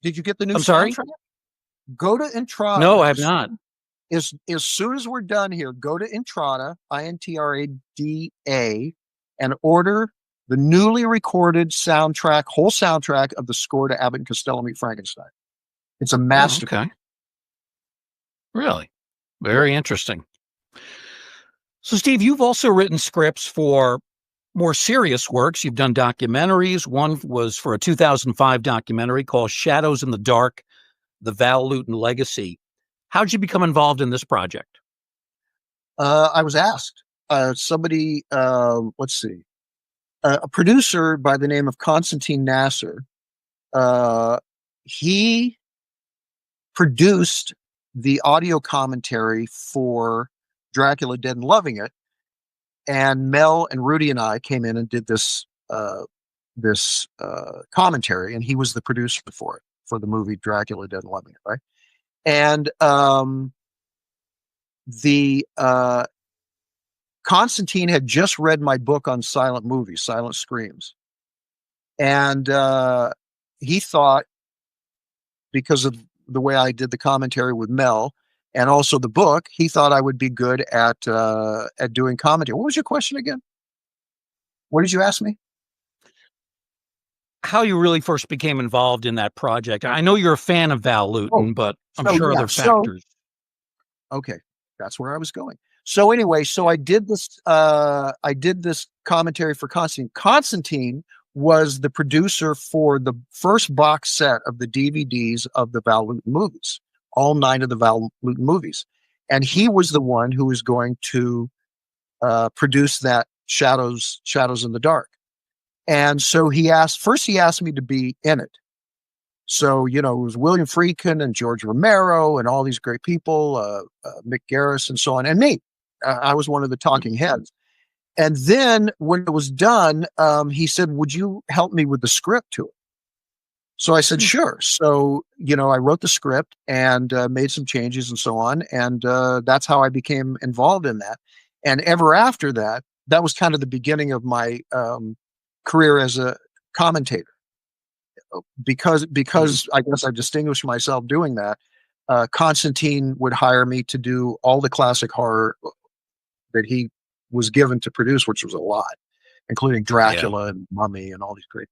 Did you get the new I'm sorry? soundtrack? Go to No, Entrada I have not. as soon as we're done here. Go to Entrada, Intrada, and order the newly recorded soundtrack, whole soundtrack of the score to Abbott and Costello Meet Frankenstein. It's a Oh, masterpiece. okay. Really? Yeah. Very interesting. So, Steve, you've also written scripts for more serious works. You've done documentaries. One was for a 2005 documentary called Shadows in the Dark, The Val Lewton Legacy. How'd you become involved in this project? I was asked. Somebody, let's see, a producer by the name of Constantine Nasser. Uh, he produced the audio commentary for Dracula Dead and Loving It, and Mel and Rudy and I came in and did this commentary, and he was the producer for it, for the movie Dracula Dead and Loving It, right? And the Constantine had just read my book on silent movies, Silent Screams, and he thought, because of the way I did the commentary with Mel and also the book, he thought I would be good at doing commentary. What was your question again? What did you ask me? How you really first became involved in that project? I know you're a fan of Val Oh, Lewton, but I'm so sure yeah, other factors. okay, that's where I was going. So anyway, so I did this commentary for Constantine. Constantine was the producer for the first box set of the DVDs of the Val Lewton movies, all 9 of the Val Lewton movies. And he was the one who was going to produce that Shadows in the Dark. And so he asked me to be in it. So, it was William Friedkin and George Romero and all these great people, Mick Garris and so on, and me. I was one of the talking heads. And then when it was done, he said, "Would you help me with the script to it?" So I said, "Sure." So, I wrote the script and made some changes and so on. And that's how I became involved in that. And ever after that, that was kind of the beginning of my career as a commentator. Because I guess I distinguished myself doing that, Constantine would hire me to do all the classic horror that he was given to produce, which was a lot, including Yeah. Dracula and Mummy and all these great.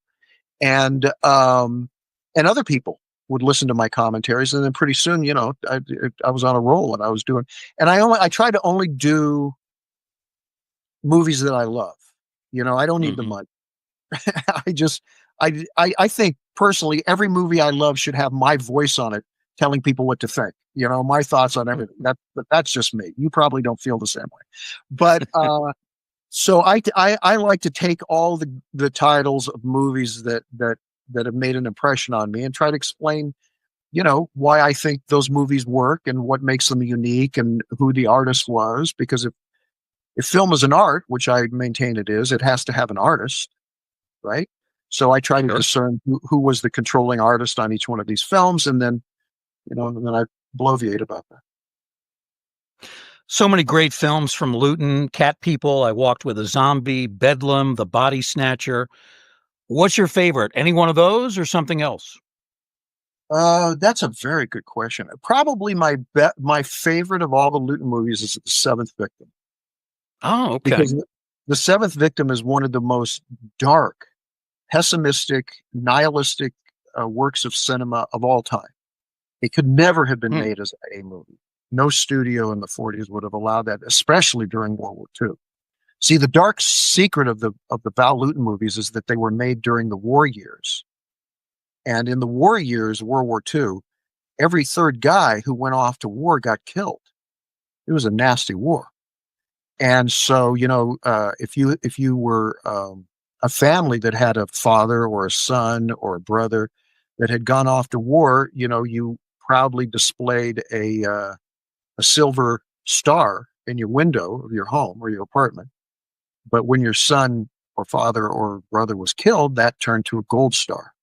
And other people would listen to my commentaries, and then pretty soon, I was on a roll, and I was doing. And I try to only do movies that I love. I don't need the Mhm. money. I just I think personally every movie I love should have my voice on it telling people what to think. My thoughts on everything. But that's just me. You probably don't feel the same way. But so I like to take all the titles of movies that have made an impression on me and try to explain, why I think those movies work and what makes them unique and who the artist was. Because if film is an art, which I maintain it is, it has to have an artist, right? So I try to Sure. discern who was the controlling artist on each one of these films, and then I bloviate about that. So many great films from Luton: Cat People, I Walked with a Zombie, Bedlam, The Body Snatcher. What's your favorite? Any one of those or something else? That's a very good question. Probably my favorite of all the Luton movies is The Seventh Victim, Oh, okay. because The Seventh Victim is one of the most dark, pessimistic, nihilistic works of cinema of all time. It could never have been Hmm. made as a movie. No studio in the 40s would have allowed that, especially during World War II. See, the dark secret of the Val Lewton movies is that they were made during the war years. And in the war years, World War II, every third guy who went off to war got killed. It was a nasty war. And so, if you were a family that had a father or a son or a brother that had gone off to war, you proudly displayed a silver star in your window of your home or your apartment. But when your son or father or brother was killed, that turned to a gold star.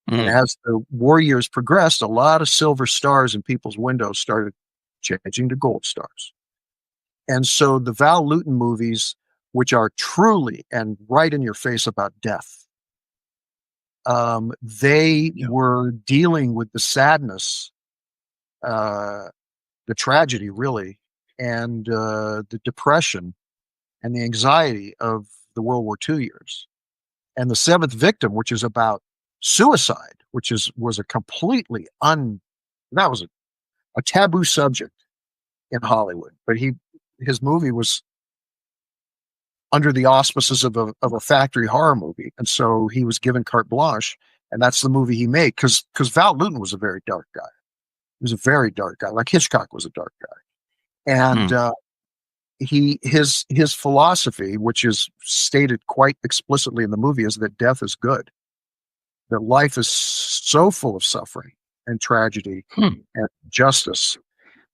And Hmm. as the war years progressed, a lot of silver stars in people's windows started changing to gold stars. And so the Val Lewton movies, which are truly and right in your face about death, they were dealing with the sadness, the tragedy, really, and the depression and the anxiety of the World War II years. And The Seventh Victim, which is about suicide, which was a completely that was a taboo subject in Hollywood. But his movie was under the auspices of a factory horror movie, and so he was given carte blanche, and that's the movie he made. Because Val Lewton was a very dark guy. He was a very dark guy, like Hitchcock was a dark guy, and his philosophy, which is stated quite explicitly in the movie, is that death is good. That life is so full of suffering and tragedy and justice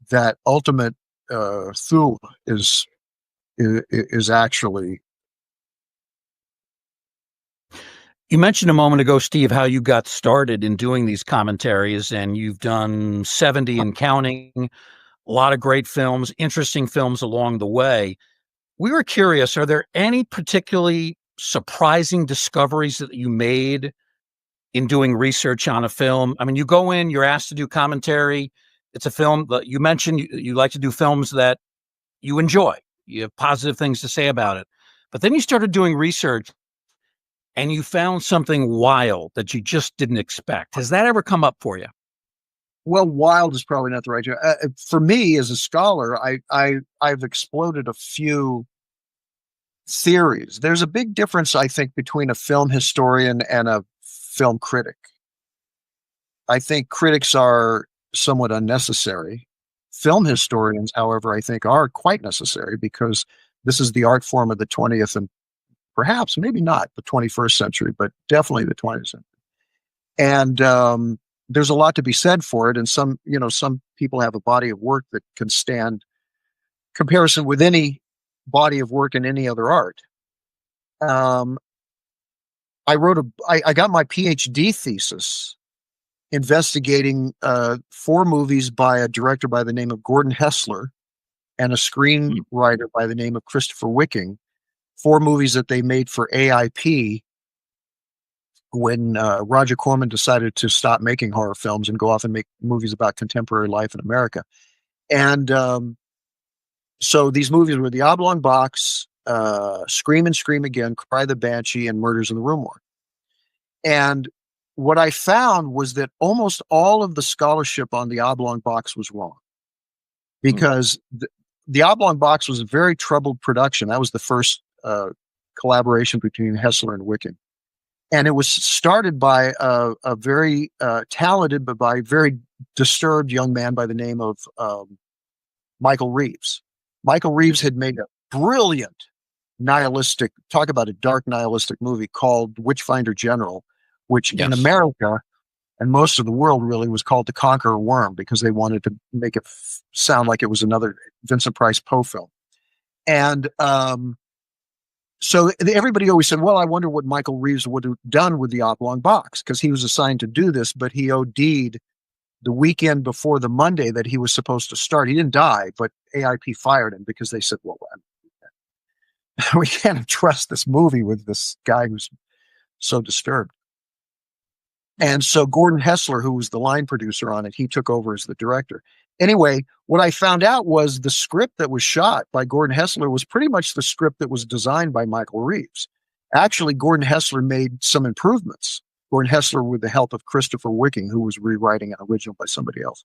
that ultimate Thule is actually. You mentioned a moment ago, Steve, how you got started in doing these commentaries, and you've done 70 and counting, a lot of great films, interesting films along the way. We were curious, are there any particularly surprising discoveries that you made in doing research on a film? I mean, you go in, you're asked to do commentary. It's a film that you mentioned you like to do films that you enjoy. You have positive things to say about it. But then you started doing research and you found something wild that you just didn't expect. Has that ever come up for you? Well, wild is probably not the right term. For me, as a scholar, I've exploded a few theories. There's a big difference, I think, between a film historian and a film critic. I think critics are somewhat unnecessary. Film historians, however, I think are quite necessary, because this is the art form of the 20th and perhaps, maybe not the 21st century, but definitely the 20th century. And there's a lot to be said for it. And some people have a body of work that can stand comparison with any body of work in any other art. I got my PhD thesis investigating 4 movies by a director by the name of Gordon Hessler and a screenwriter by the name of Christopher Wicking. 4 movies that they made for AIP when Roger Corman decided to stop making horror films and go off and make movies about contemporary life in America. And so these movies were The Oblong Box, Scream and Scream Again, Cry the Banshee, and Murders in the Rue Morgue. And what I found was that almost all of the scholarship on The Oblong Box was wrong, because the Oblong Box was a very troubled production. That was the first collaboration between Hessler and Wicking. And it was started by a very talented but by very disturbed young man by the name of Michael Reeves. Michael Reeves had made a brilliant nihilistic, talk about a dark nihilistic movie called Witchfinder General, which in America and most of the world really was called To Conquer a Worm, because they wanted to make it sound like it was another Vincent Price Poe film. And so everybody always said, well, I wonder what Michael Reeves would have done with The Oblong Box, because he was assigned to do this, but he OD'd the weekend before the Monday that he was supposed to start. He didn't die, but AIP fired him because they said, well, we can't trust this movie with this guy who's so disturbed. And so Gordon Hessler, who was the line producer on it, he took over as the director. Anyway, what I found out was the script that was shot by Gordon Hessler was pretty much the script that was designed by Michael Reeves. Actually, Gordon Hessler made some improvements. Gordon Hessler, with the help of Christopher Wicking, who was rewriting an original by somebody else,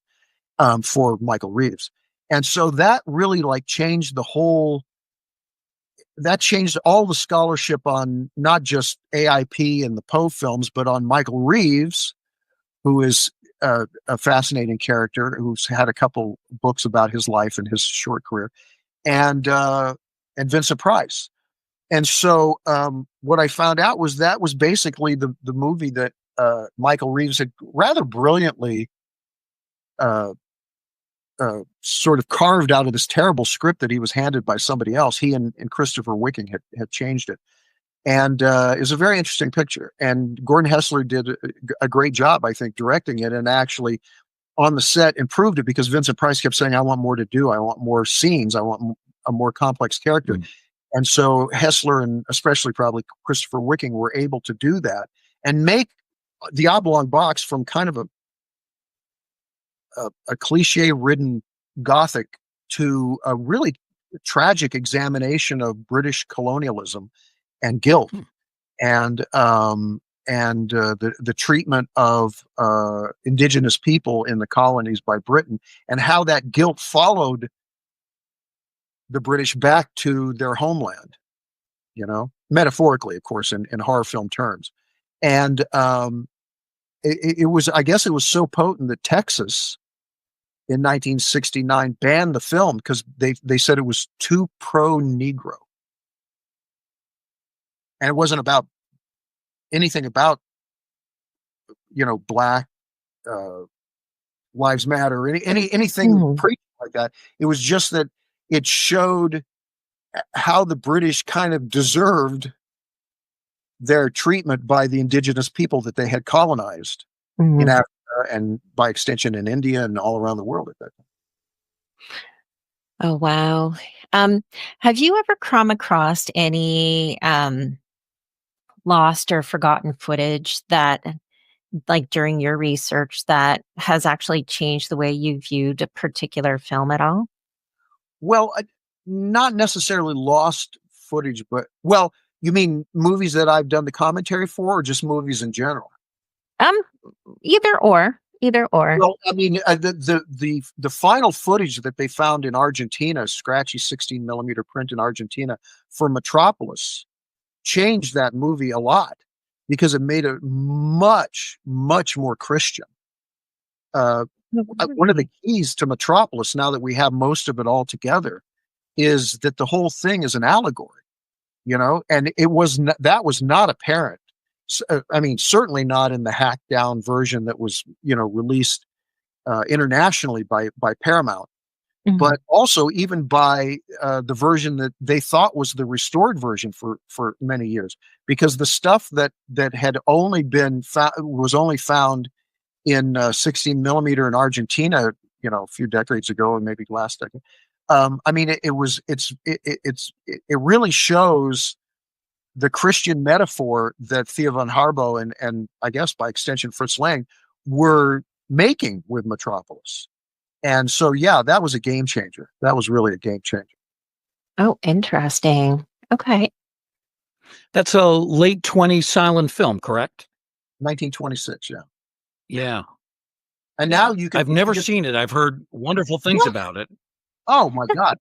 for Michael Reeves. And so that really changed all the scholarship on not just AIP and the Poe films, but on Michael Reeves, who is a fascinating character who's had a couple books about his life and his short career, and Vincent Price. And so what I found out was that was basically the movie that Michael Reeves had rather brilliantly sort of carved out of this terrible script that he was handed by somebody else. He and Christopher Wicking had changed it. And it was a very interesting picture. And Gordon Hessler did a great job, I think, directing it, and actually on the set improved it, because Vincent Price kept saying, I want more to do. I want more scenes. I want a more complex character. Mm. And so Hessler and especially probably Christopher Wicking were able to do that and make the Oblong Box from kind of a cliche-ridden Gothic to a really tragic examination of British colonialism and guilt, Hmm. and the treatment of indigenous people in the colonies by Britain, and how that guilt followed the British back to their homeland. Metaphorically, of course, in horror film terms, and it was, I guess, it was so potent that Texas in 1969 banned the film because they said it was too pro-Negro, and it wasn't about anything about black lives matter or anything Mhm. preached like that. It was just that it showed how the British kind of deserved their treatment by the indigenous people that they had colonized in Mhm. Africa and by extension in India and all around the world at that time. Oh, wow. Um, have you ever come across any lost or forgotten footage that, like during your research, that has actually changed the way you viewed a particular film at all? Well, not necessarily lost footage, but well, you mean movies that I've done the commentary for, or just movies in general? Um, either or, either or. Well, I mean, the final footage that they found in Argentina, scratchy 16 millimeter print in Argentina for Metropolis, changed that movie a lot because it made it much, much more Christian. Uh, Oh, One of the really? keys to Metropolis, now that we have most of it all together, is that the whole thing is an allegory, and that was not apparent. I mean, certainly not in the hacked down version that was, released internationally by Paramount, Mhm. but also even by the version that they thought was the restored version for many years, because the stuff that had only been was only found in 16 millimeter in Argentina, a few decades ago, and maybe last decade. I mean, it really shows the Christian metaphor that Thea von Harbo and I guess by extension Fritz Lang were making with Metropolis. And so, yeah, that was a game changer. That was really a game changer. Oh, interesting. Okay. That's a late 20s silent film, correct? 1926, yeah. Yeah. And now you can I've you can never get seen it. I've heard wonderful things what? about it. Oh my God.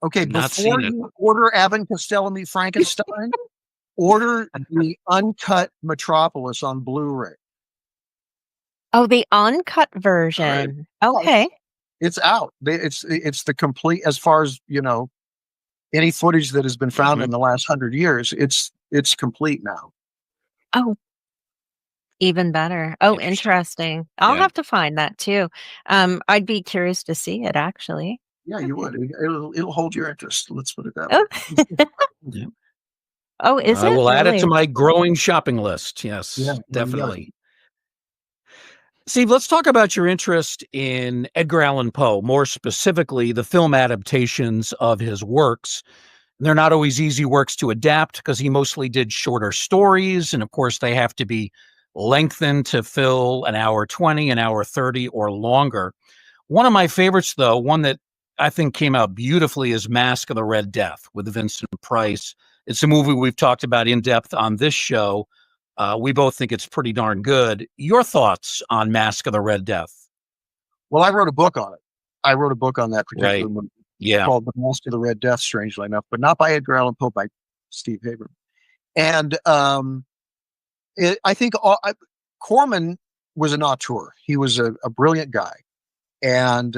Okay, Not before seen it. you order Abbott and Costello Meet Frankenstein, order the uncut Metropolis on Blu-ray. Oh, the uncut All right. version. Oh, it's Okay. it's out. It's the complete, as far as, any footage that has been found Mhm. in the last 100 years, it's complete now. Oh, even better. Oh, Interesting. interesting. I'll Yeah. have to find that too. I'd be curious to see it actually. Yeah, you would. It'll hold your interest. Let's put it that way. Oh, Yeah. oh, is I it will add it to really? my growing shopping list. Yeah, Yes, well, yeah. definitely. Steve, let's talk about your interest in Edgar Allan Poe, more specifically, the film adaptations of his works. They're not always easy works to adapt because he mostly did shorter stories. And of course, they have to be lengthened to fill an hour 20, an hour 30, or longer. One of my favorites, though, one that I think came out beautifully, is Mask of the Red Death with Vincent Price. It's a movie we've talked about in depth on this show. We both think it's pretty darn good. Your thoughts on Mask of the Red Death? Well, I wrote a book on it. I wrote a book on that particular Right. movie Yeah. called The Mask of the Red Death, strangely enough, but not by Edgar Allan Poe, by Steve Haberman. And I think Corman was an auteur. He was a brilliant guy. And,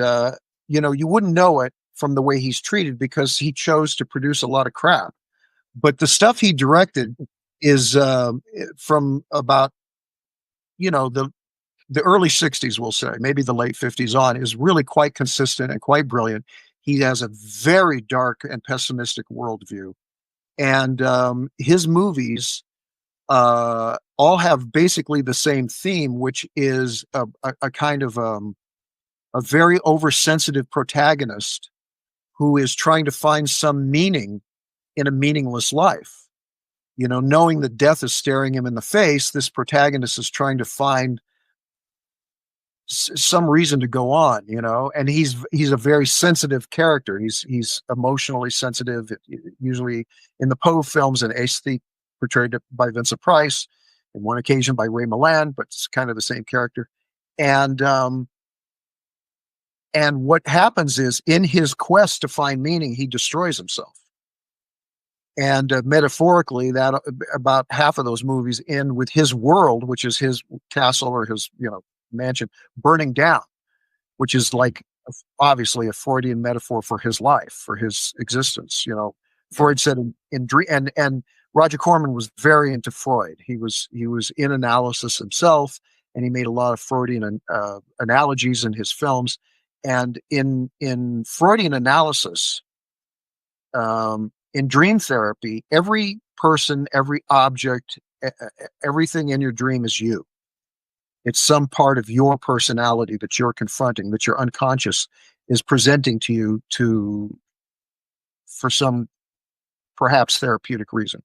you wouldn't know it from the way he's treated because he chose to produce a lot of crap. But the stuff he directed is from about, the early 60s, we'll say, maybe the late 50s on, is really quite consistent and quite brilliant. He has a very dark and pessimistic worldview. And his movies all have basically the same theme, which is a kind of a very oversensitive protagonist who is trying to find some meaning in a meaningless life. Knowing that death is staring him in the face, this protagonist is trying to find some reason to go on, and he's a very sensitive character. He's emotionally sensitive. Usually in the Poe films, an aesthete portrayed by Vincent Price, and one occasion by Ray Milland, but it's kind of the same character. And what happens is, in his quest to find meaning, he destroys himself. And metaphorically, that about half of those movies end with his world, which is his castle or his mansion, burning down, which is like obviously a Freudian metaphor for his life, for his existence. Freud said in dream, and Roger Corman was very into Freud. He was in analysis himself, and he made a lot of Freudian analogies in his films. And in Freudian analysis, in dream therapy, every person, every object, everything in your dream is you. It's some part of your personality that you're confronting, that your unconscious is presenting to you for some perhaps therapeutic reason,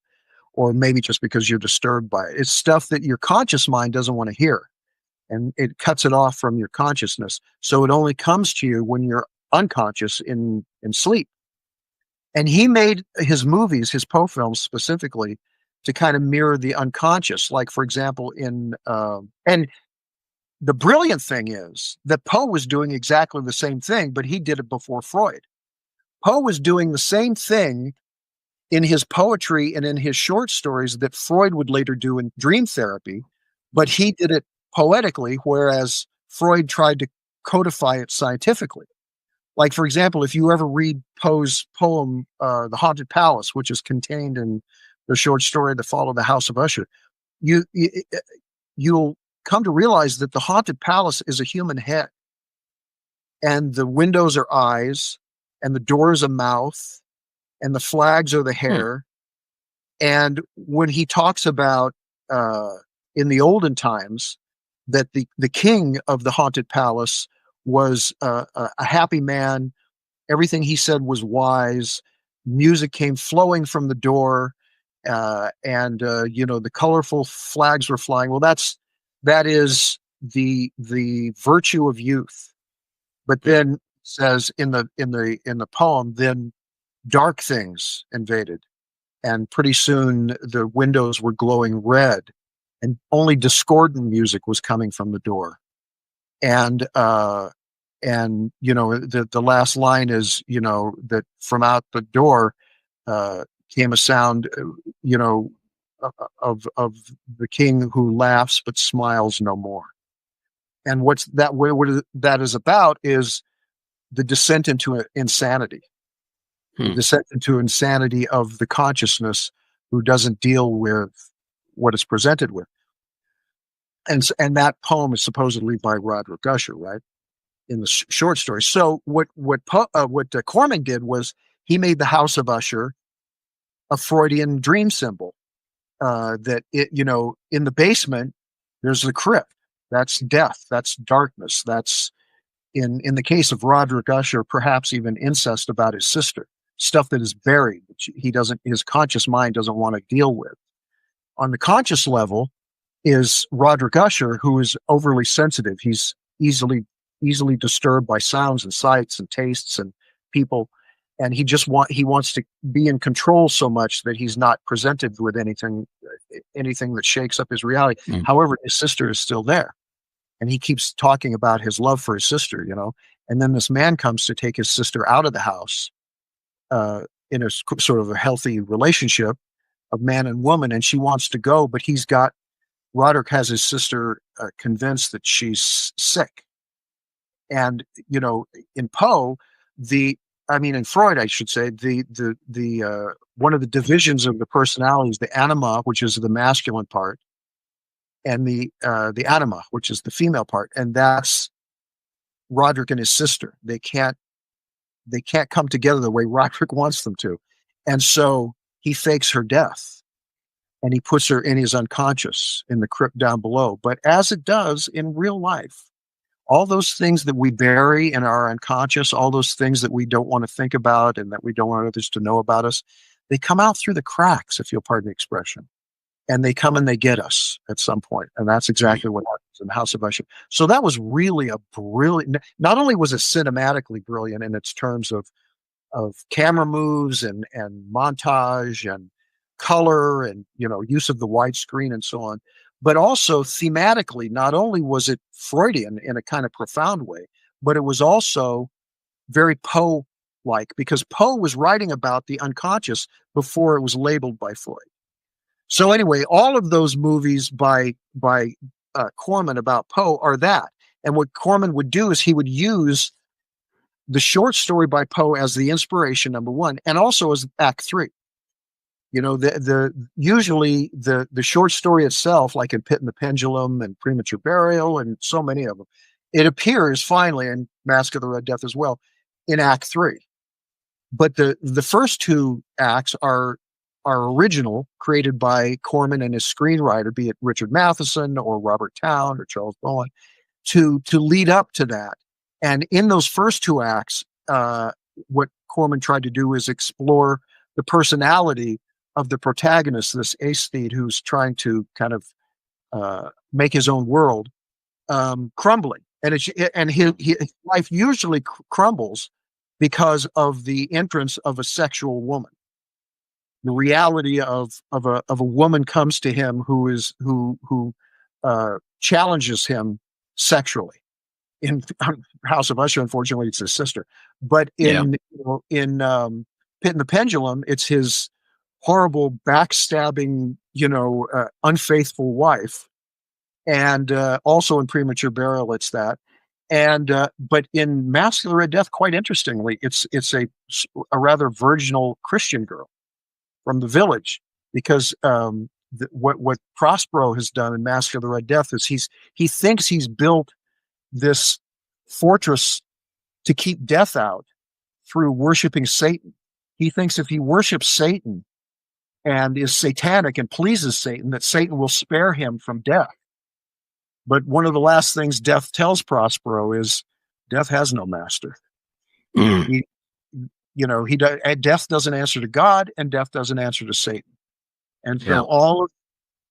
or maybe just because you're disturbed by it. It's stuff that your conscious mind doesn't want to hear, and it cuts it off from your consciousness. So it only comes to you when you're unconscious in sleep. And he made his movies, his Poe films specifically, to kind of mirror the unconscious. Like, for example, and the brilliant thing is that Poe was doing exactly the same thing, but he did it before Freud. Poe was doing the same thing in his poetry and in his short stories that Freud would later do in dream therapy, but he did it poetically, whereas Freud tried to codify it scientifically. Like, for example, if you ever read Poe's poem, The Haunted Palace, which is contained in the short story that followed The House of Usher, you'll come to realize that the haunted palace is a human head, and the windows are eyes, and the door is a mouth, and the flags are the hair. And when he talks about in the olden times that the king of the haunted palace was a happy man, everything he said was wise, music came flowing from the door, and the colorful flags were flying. Well, that is the virtue of youth. But then says in the poem, then dark things invaded, and pretty soon the windows were glowing red, and only discordant music was coming from the door. And the last line is that from out the door came a sound of the king who laughs but smiles no more. And what that is about is the descent into insanity. The descent into insanity of the consciousness who doesn't deal with what it's presented with. And that poem is supposedly by Roderick Usher, right? In the short story. So what Corman did was he made the House of Usher a Freudian dream symbol. That in the basement there's the crypt. That's death. That's darkness. That's in the case of Roderick Usher, perhaps even incest about his sister. Stuff that is buried, which his conscious mind doesn't want to deal with. On the conscious level is Roderick Usher, who is overly sensitive. He's easily disturbed by sounds and sights and tastes and people, and he wants to be in control so much that he's not presented with anything that shakes up his reality. However, his sister is still there, and he keeps talking about his love for his sister, and then this man comes to take his sister out of the house in a sort of a healthy relationship of man and woman, and she wants to go, but Roderick has his sister convinced that she's sick. And in Poe, in Freud, I should say, the one of the divisions of the personality is the anima, which is the masculine part, and the anima, which is the female part, and that's Roderick and his sister. They can't come together the way Roderick wants them to, and so he fakes her death, and he puts her in his unconscious in the crypt down below. But as it does in real life, all those things that we bury in our unconscious, all those things that we don't want to think about and that we don't want others to know about us, they come out through the cracks, if you'll pardon the expression. And they come and they get us at some point. And that's exactly what happens in the House of Usher. So that was really a brilliant, not only was it cinematically brilliant in its terms of camera moves and montage and color and, use of the widescreen and so on, but also thematically, not only was it Freudian in a kind of profound way, but it was also very Poe-like, because Poe was writing about the unconscious before it was labeled by Freud. So anyway, all of those movies by Corman about Poe are that. And what Corman would do is he would use the short story by Poe as the inspiration, number one, and also as Act 3. Usually the short story itself, like in Pit and the Pendulum and Premature Burial and so many of them, it appears finally in Mask of the Red Death as well in Act 3. But the first two acts are original, created by Corman and his screenwriter, be it Richard Matheson or Robert Towne or Charles Bowen, to lead up to that. And in those first two acts, what Corman tried to do is explore the personality of the protagonist, this aesthete who's trying to kind of make his own world, crumbling. And his life usually crumbles because of the entrance of a sexual woman. The reality of a woman comes to him who challenges him sexually. In House of Usher, unfortunately, it's his sister. But in Pit and the Pendulum, it's his horrible, backstabbing, unfaithful wife. And also in Premature Burial, it's that. And but in Mask of the Red Death, quite interestingly, it's a rather virginal Christian girl from the village, because what Prospero has done in Mask of the Red Death is he thinks he's built this fortress to keep death out through worshiping Satan. He thinks if he worships Satan and is satanic and pleases Satan, that Satan will spare him from death. But one of the last things death tells Prospero is death has no master. Mm. Death doesn't answer to God, and death doesn't answer to Satan. And so Yeah.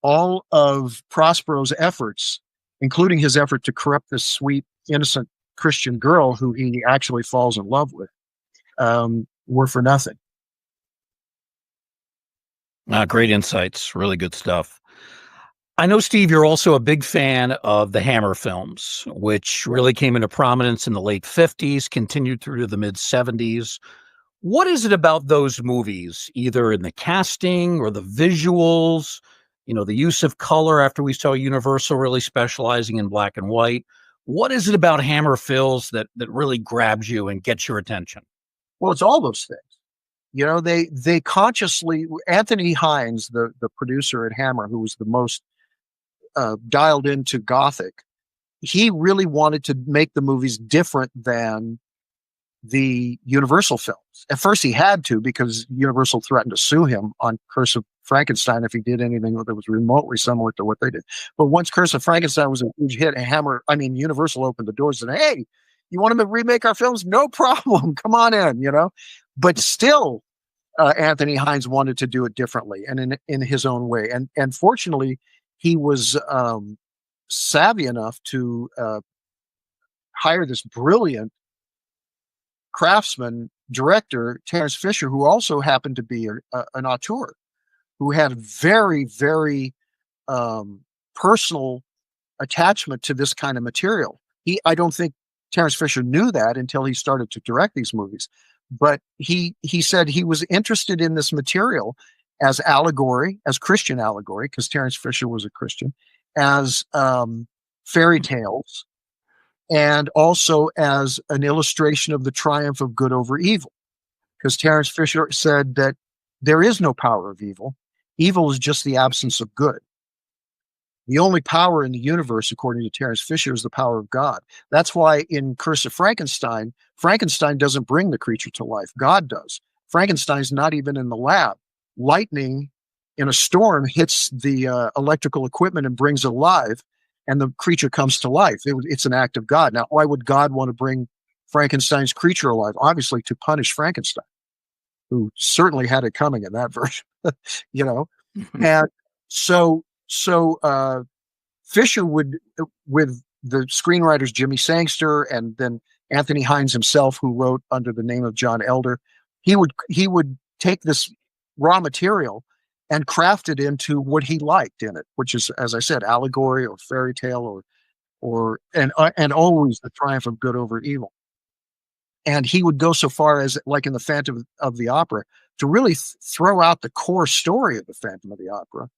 all of Prospero's efforts, including his effort to corrupt this sweet, innocent Christian girl who he actually falls in love with, were for nothing. Great insights. Really good stuff. I know, Steve, you're also a big fan of the Hammer films, which really came into prominence in the late 50s, continued through to the mid 70s. What is it about those movies, either in the casting or the visuals, the use of color after we saw Universal really specializing in black and white? What is it about Hammer films that really grabs you and gets your attention? Well, it's all those things. They consciously, Anthony Hines, the producer at Hammer, who was the most dialed into Gothic, he really wanted to make the movies different than the Universal films. At first he had to, because Universal threatened to sue him on Curse of Frankenstein if he did anything that was remotely similar to what they did. But once Curse of Frankenstein was a huge hit, Universal opened the doors and said, hey, you want to remake our films? No problem. Come on in, But still, Anthony Hines wanted to do it differently and in his own way. And fortunately, he was savvy enough to hire this brilliant craftsman, director, Terence Fisher, who also happened to be an auteur, who had very, very personal attachment to this kind of material. I don't think Terence Fisher knew that until he started to direct these movies. But he said he was interested in this material as allegory, as Christian allegory, because Terence Fisher was a Christian, as fairy tales, and also as an illustration of the triumph of good over evil. Because Terence Fisher said that there is no power of evil. Evil is just the absence of good. The only power in the universe, according to Terence Fisher, is the power of God. That's why in Curse of Frankenstein, Frankenstein doesn't bring the creature to life. God does. Frankenstein's not even in the lab. Lightning in a storm hits the electrical equipment and brings it alive. and the creature comes to life. It's an act of God. Now, why would God want to bring Frankenstein's creature alive? Obviously, to punish Frankenstein, who certainly had it coming in that version, you know. And so Fisher would, with the screenwriters Jimmy Sangster and then Anthony Hines himself, who wrote under the name of John Elder, he would take this raw material and craft it into what he liked in it, which is, as I said, allegory or fairy tale and always the triumph of good over evil. And he would go so far as, like in the Phantom of the Opera, to really throw out the core story of the Phantom of the Opera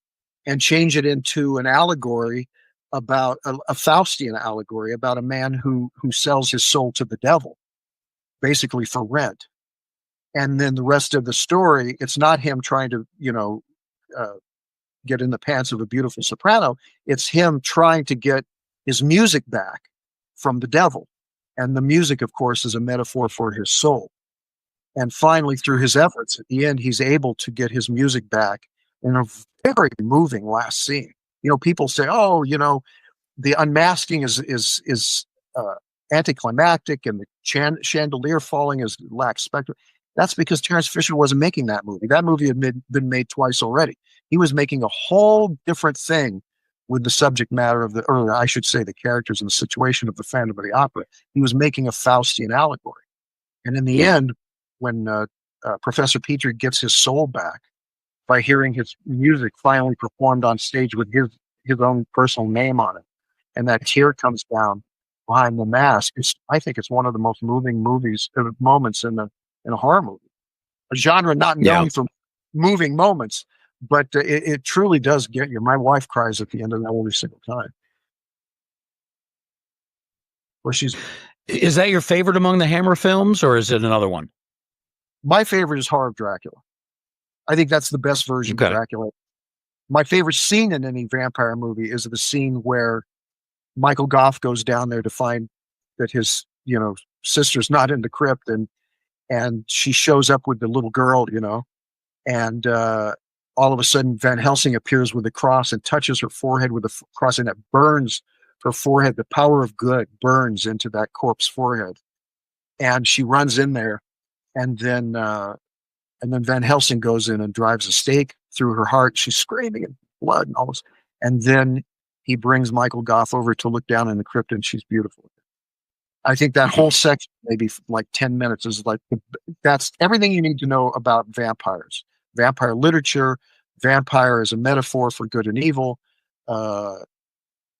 and change it into an allegory about a Faustian allegory about a man who sells his soul to the devil, basically for rent. And then the rest of the story, it's not him trying to, get in the pants of a beautiful soprano. It's him trying to get his music back from the devil. And the music, of course, is a metaphor for his soul. And finally, through his efforts, at the end, he's able to get his music back in a very moving last scene. People say, "Oh, the unmasking is anticlimactic, and the chandelier falling lacks spectacle." That's because Terence Fisher wasn't making that movie. That movie had been made twice already. He was making a whole different thing with the subject matter or I should say, the characters and the situation of the Phantom of the Opera. He was making a Faustian allegory. And in the end, when Professor Petrie gets his soul back by hearing his music finally performed on stage with his own personal name on it, and that tear comes down behind the mask, I think it's one of the most moving moments in a horror movie. A genre not known for moving moments, but it truly does get you. My wife cries at the end of that every single time. Is that your favorite among the Hammer films, or is it another one? My favorite is Horror of Dracula. I think that's the best version of Dracula. My favorite scene in any vampire movie is the scene where Michael Goff goes down there to find that his, sister's not in the crypt, and she shows up with the little girl, and all of a sudden Van Helsing appears with a cross and touches her forehead with a cross, and it burns her forehead. The power of good burns into that corpse forehead, and she runs in there, and then Van Helsing goes in and drives a stake through her heart. She's screaming and blood and all this, and then he brings Michael Goff over to look down in the crypt, and she's beautiful. I think that whole section, maybe like 10 minutes, is that's everything you need to know about vampires, vampire literature, vampire as a metaphor for good and evil, the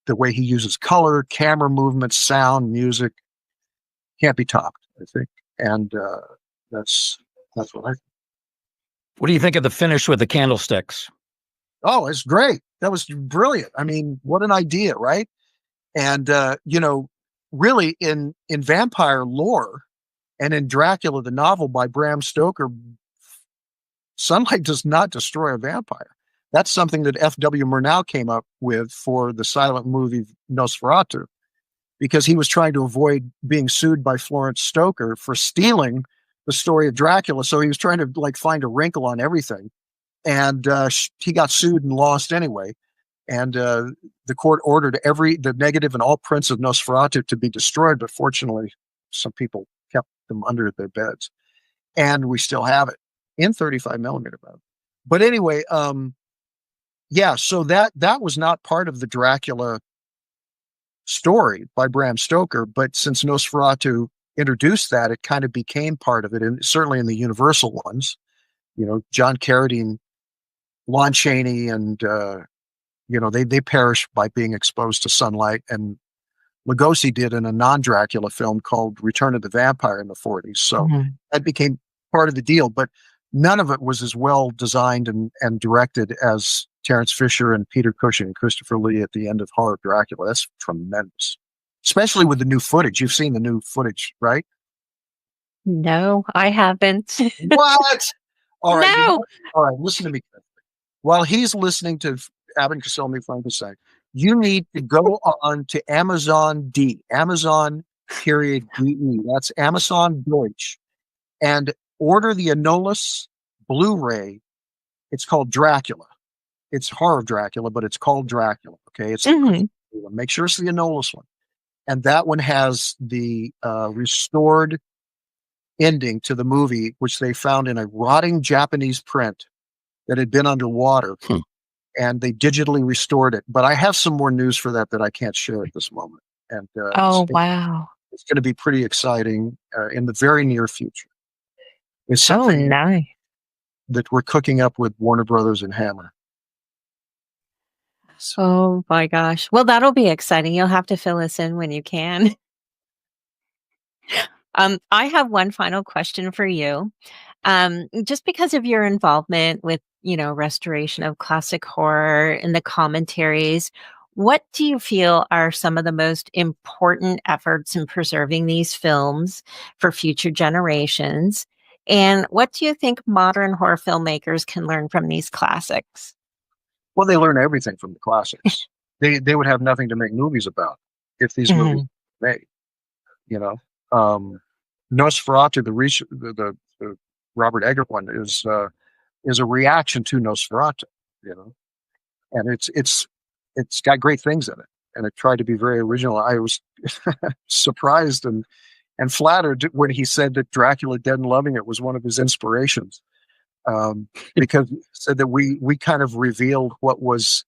way he uses color, camera movements, sound, music, can't be topped, I think. And that's what I think. What do you think of the finish with the candlesticks? Oh, it's great. That was brilliant. I mean, what an idea, right? And, really in vampire lore and in Dracula, the novel by Bram Stoker, sunlight does not destroy a vampire. That's something that F.W. Murnau came up with for the silent movie Nosferatu, because he was trying to avoid being sued by Florence Stoker for stealing the story of Dracula. So he was trying to find a wrinkle on everything. And he got sued and lost anyway. And the court ordered the negative and all prints of Nosferatu to be destroyed. But fortunately, some people kept them under their beds. And we still have it in 35 millimeter. But anyway, so that was not part of the Dracula story by Bram Stoker. But since Nosferatu introduced that, it kind of became part of it. And certainly in the Universal ones, John Carradine, Lon Chaney, and they perish by being exposed to sunlight. And Lugosi did in a non-Dracula film called Return of the Vampire in the 40s. So that became part of the deal, but none of it was as well designed and directed as Terence Fisher and Peter Cushing and Christopher Lee at the end of Horror of Dracula. That's tremendous, especially with the new footage. You've seen the new footage, right? No, I haven't. What? All right. No. All right. Listen to me. While he's listening to Abbott and Costello Frankenstein, you need to go on to Amazon D, Amazon .de. That's Amazon Deutsch, and order the Anolis Blu-ray. It's called Dracula. It's Horror of Dracula, but it's called Dracula. Okay, it's one. Make sure it's the Enolis one. And that one has the restored ending to the movie, which they found in a rotting Japanese print that had been underwater. And they digitally restored it. But I have some more news for that I can't share at this moment. And Wow. it's going to be pretty exciting in the very near future. It's Oh, something nice. that we're cooking up with Warner Brothers and Hammer. So, Oh my gosh. Well, that'll be exciting. You'll have to fill us in when you can. I have one final question for you. Just because of your involvement with, restoration of classic horror and the commentaries, what do you feel are some of the most important efforts in preserving these films for future generations? And what do you think modern horror filmmakers can learn from these classics? well, they learn everything from the classics. They would have nothing to make movies about if these movies Mhm. were made. You know, Nosferatu, the Robert Eggert one, is a reaction to Nosferatu. You know, and it's got great things in it, and it tried to be very original. I was surprised and flattered when he said that Dracula Dead and Loving It was one of his inspirations, because he said that we kind of revealed what was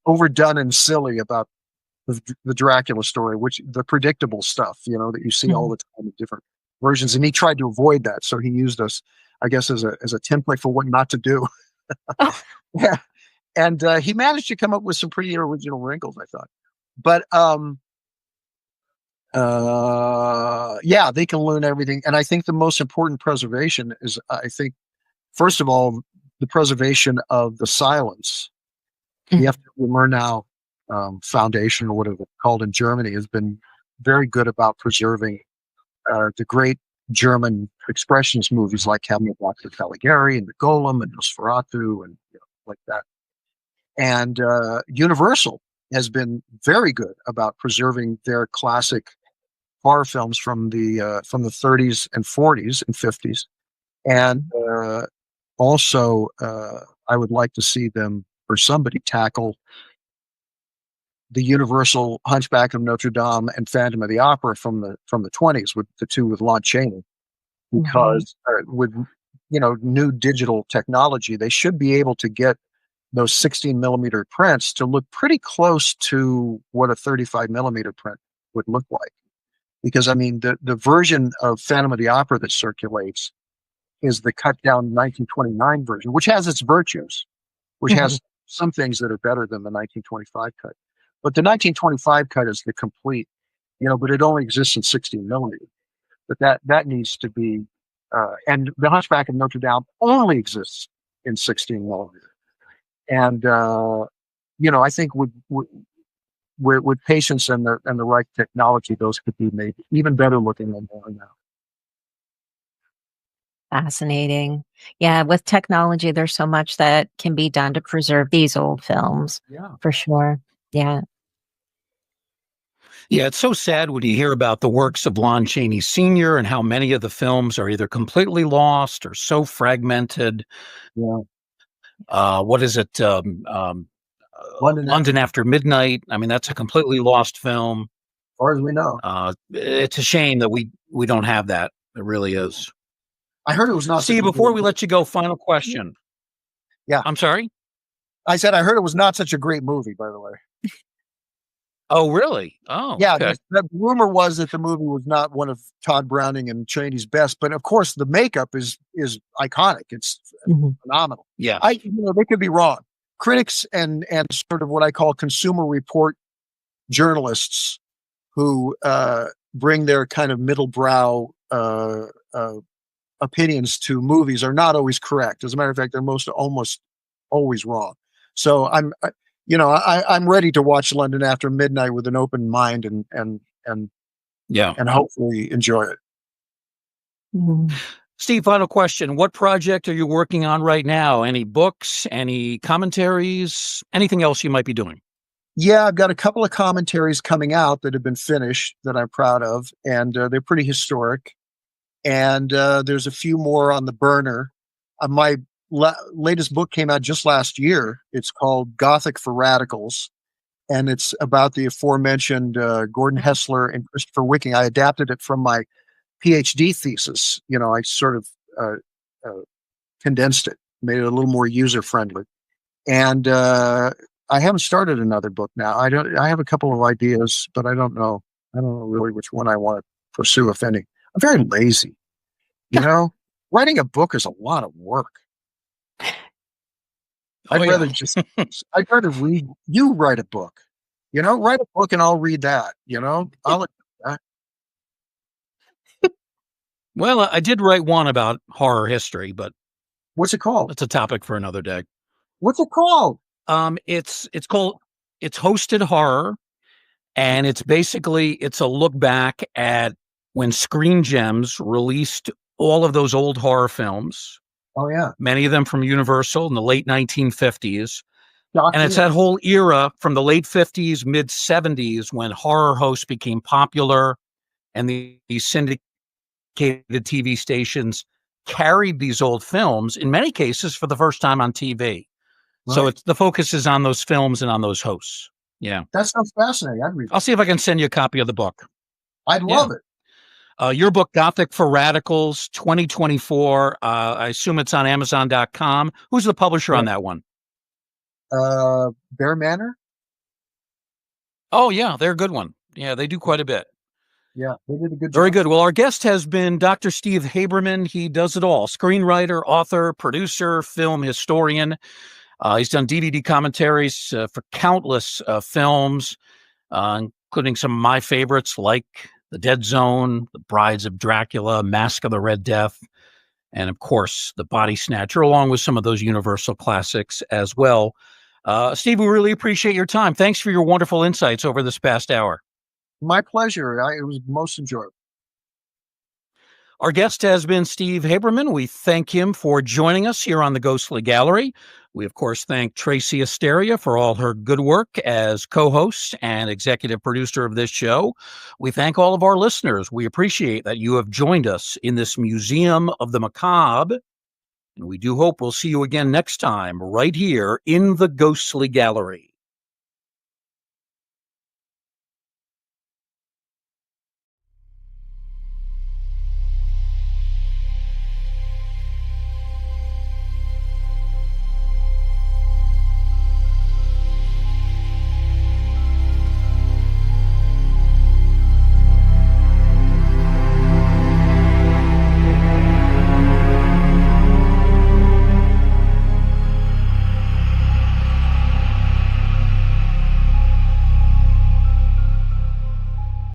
overdone and silly about the Dracula story, which the predictable stuff, that you see all Mhm. the time in different versions, and he tried to avoid that. So he used us, I guess, as a template for what not to do. Oh, Yeah, and he managed to come up with some pretty original wrinkles, I thought. But yeah, they can learn everything, and I think the most important preservation is, I think, first of all, the preservation of the silence. The mhm. FW Murnau Foundation, or whatever it's called in Germany, has been very good about preserving the great German expressionist movies like Hamlet, Dr. Caligari, and The Golem, and Nosferatu, and like that. And Universal has been very good about preserving their classic horror films from the 30s and 40s and 50s. And also, I would like to see them, or somebody, tackle the Universal Hunchback of Notre Dame and Phantom of the Opera from the 20s, with the two with Lon Chaney, Mhm. because with new digital technology, they should be able to get those 16 millimeter prints to look pretty close to what a 35 millimeter print would look like. Because I mean, the version of Phantom of the Opera that circulates is the cut down 1929 version, which has its virtues, which Mhm. has some things that are better than the 1925 cut. But the 1925 cut is the complete, but it only exists in 16 millimeter. But that needs to be, and the Hunchback of Notre Dame only exists in 16 millimeter. And I think with patience and the right technology, those could be made even better looking than they are now. Fascinating. Yeah, with technology, there's so much that can be done to preserve these old films, Yeah. for sure. Yeah. Yeah, it's so sad when you hear about the works of Lon Chaney Sr. and how many of the films are either completely lost or so fragmented. Yeah. What is it? London, as London After Midnight. I mean, that's a completely lost film. far as we know. It's a shame that we don't have that. It really is. I heard it was not such Steve, a before great we movie. let you go, final question. Yeah. I'm sorry? I said I heard it was not such a great movie, by the way. Oh, really? Oh, Yeah, okay. the rumor was that the movie was not one of Todd Browning and Chaney's best, but of course the makeup is iconic. It's Mhm. phenomenal. Yeah. They could be wrong. Critics and sort of what I call consumer report journalists who bring their kind of middle brow opinions to movies are not always correct. As a matter of fact, they're almost always wrong. So I'm ready to watch London After Midnight with an open mind and Yeah. and hopefully enjoy it. Mhm. Steve, final question. What project are you working on right now? Any books, any commentaries, anything else you might be doing? Yeah, I've got a couple of commentaries coming out that have been finished that I'm proud of, and they're pretty historic. And there's a few more on the burner. My latest book came out just last year. It's called Gothic for Radicals, and it's about the aforementioned Gordon Hessler and Christopher Wicking. I adapted it from my PhD thesis. I sort of uh, condensed it, made it a little more user friendly. And I haven't started another book now. I have a couple of ideas, but I don't know. I don't know really which one I want to pursue, if any. I'm very lazy. Writing a book is a lot of work. I'd rather read. You write a book. Write a book and I'll read that. I'll. Well, I did write one about horror history, but What's it called? it's a topic for another day. What's it called? It's Hosted Horror, and it's a look back at when Screen Gems released all of those old horror films. Oh yeah, many of them from Universal in the late 1950s. And it's that whole era from the late 50s, mid 70s when horror hosts became popular and these syndicated TV stations carried these old films, in many cases for the first time on TV. Right. So the focus is on those films and on those hosts. Yeah. That sounds fascinating. I'd read that. I'll see if I can send you a copy of the book. I'd love it. Your book, Gothic for Radicals, 2024. I assume it's on Amazon.com. Who's the publisher on that one? Bear Manor. Oh, yeah, they're a good one. Yeah, they do quite a bit. Yeah, they did a good job. Very good. Well, our guest has been Dr. Steve Haberman. He does it all. Screenwriter, author, producer, film historian. He's done DVD commentaries for countless films, including some of my favorites like The Dead Zone, The Brides of Dracula, Mask of the Red Death, and of course, The Body Snatcher, along with some of those Universal classics as well. Steve, we really appreciate your time. Thanks for your wonderful insights over this past hour. My pleasure. It was most enjoyable. Our guest has been Steve Haberman. We thank him for joining us here on the Ghostly Gallery. We, of course, thank Tracy Asteria for all her good work as co-host and executive producer of this show. We thank all of our listeners. We appreciate that you have joined us in this Museum of the Macabre. And we do hope we'll see you again next time right here in the Ghostly Gallery.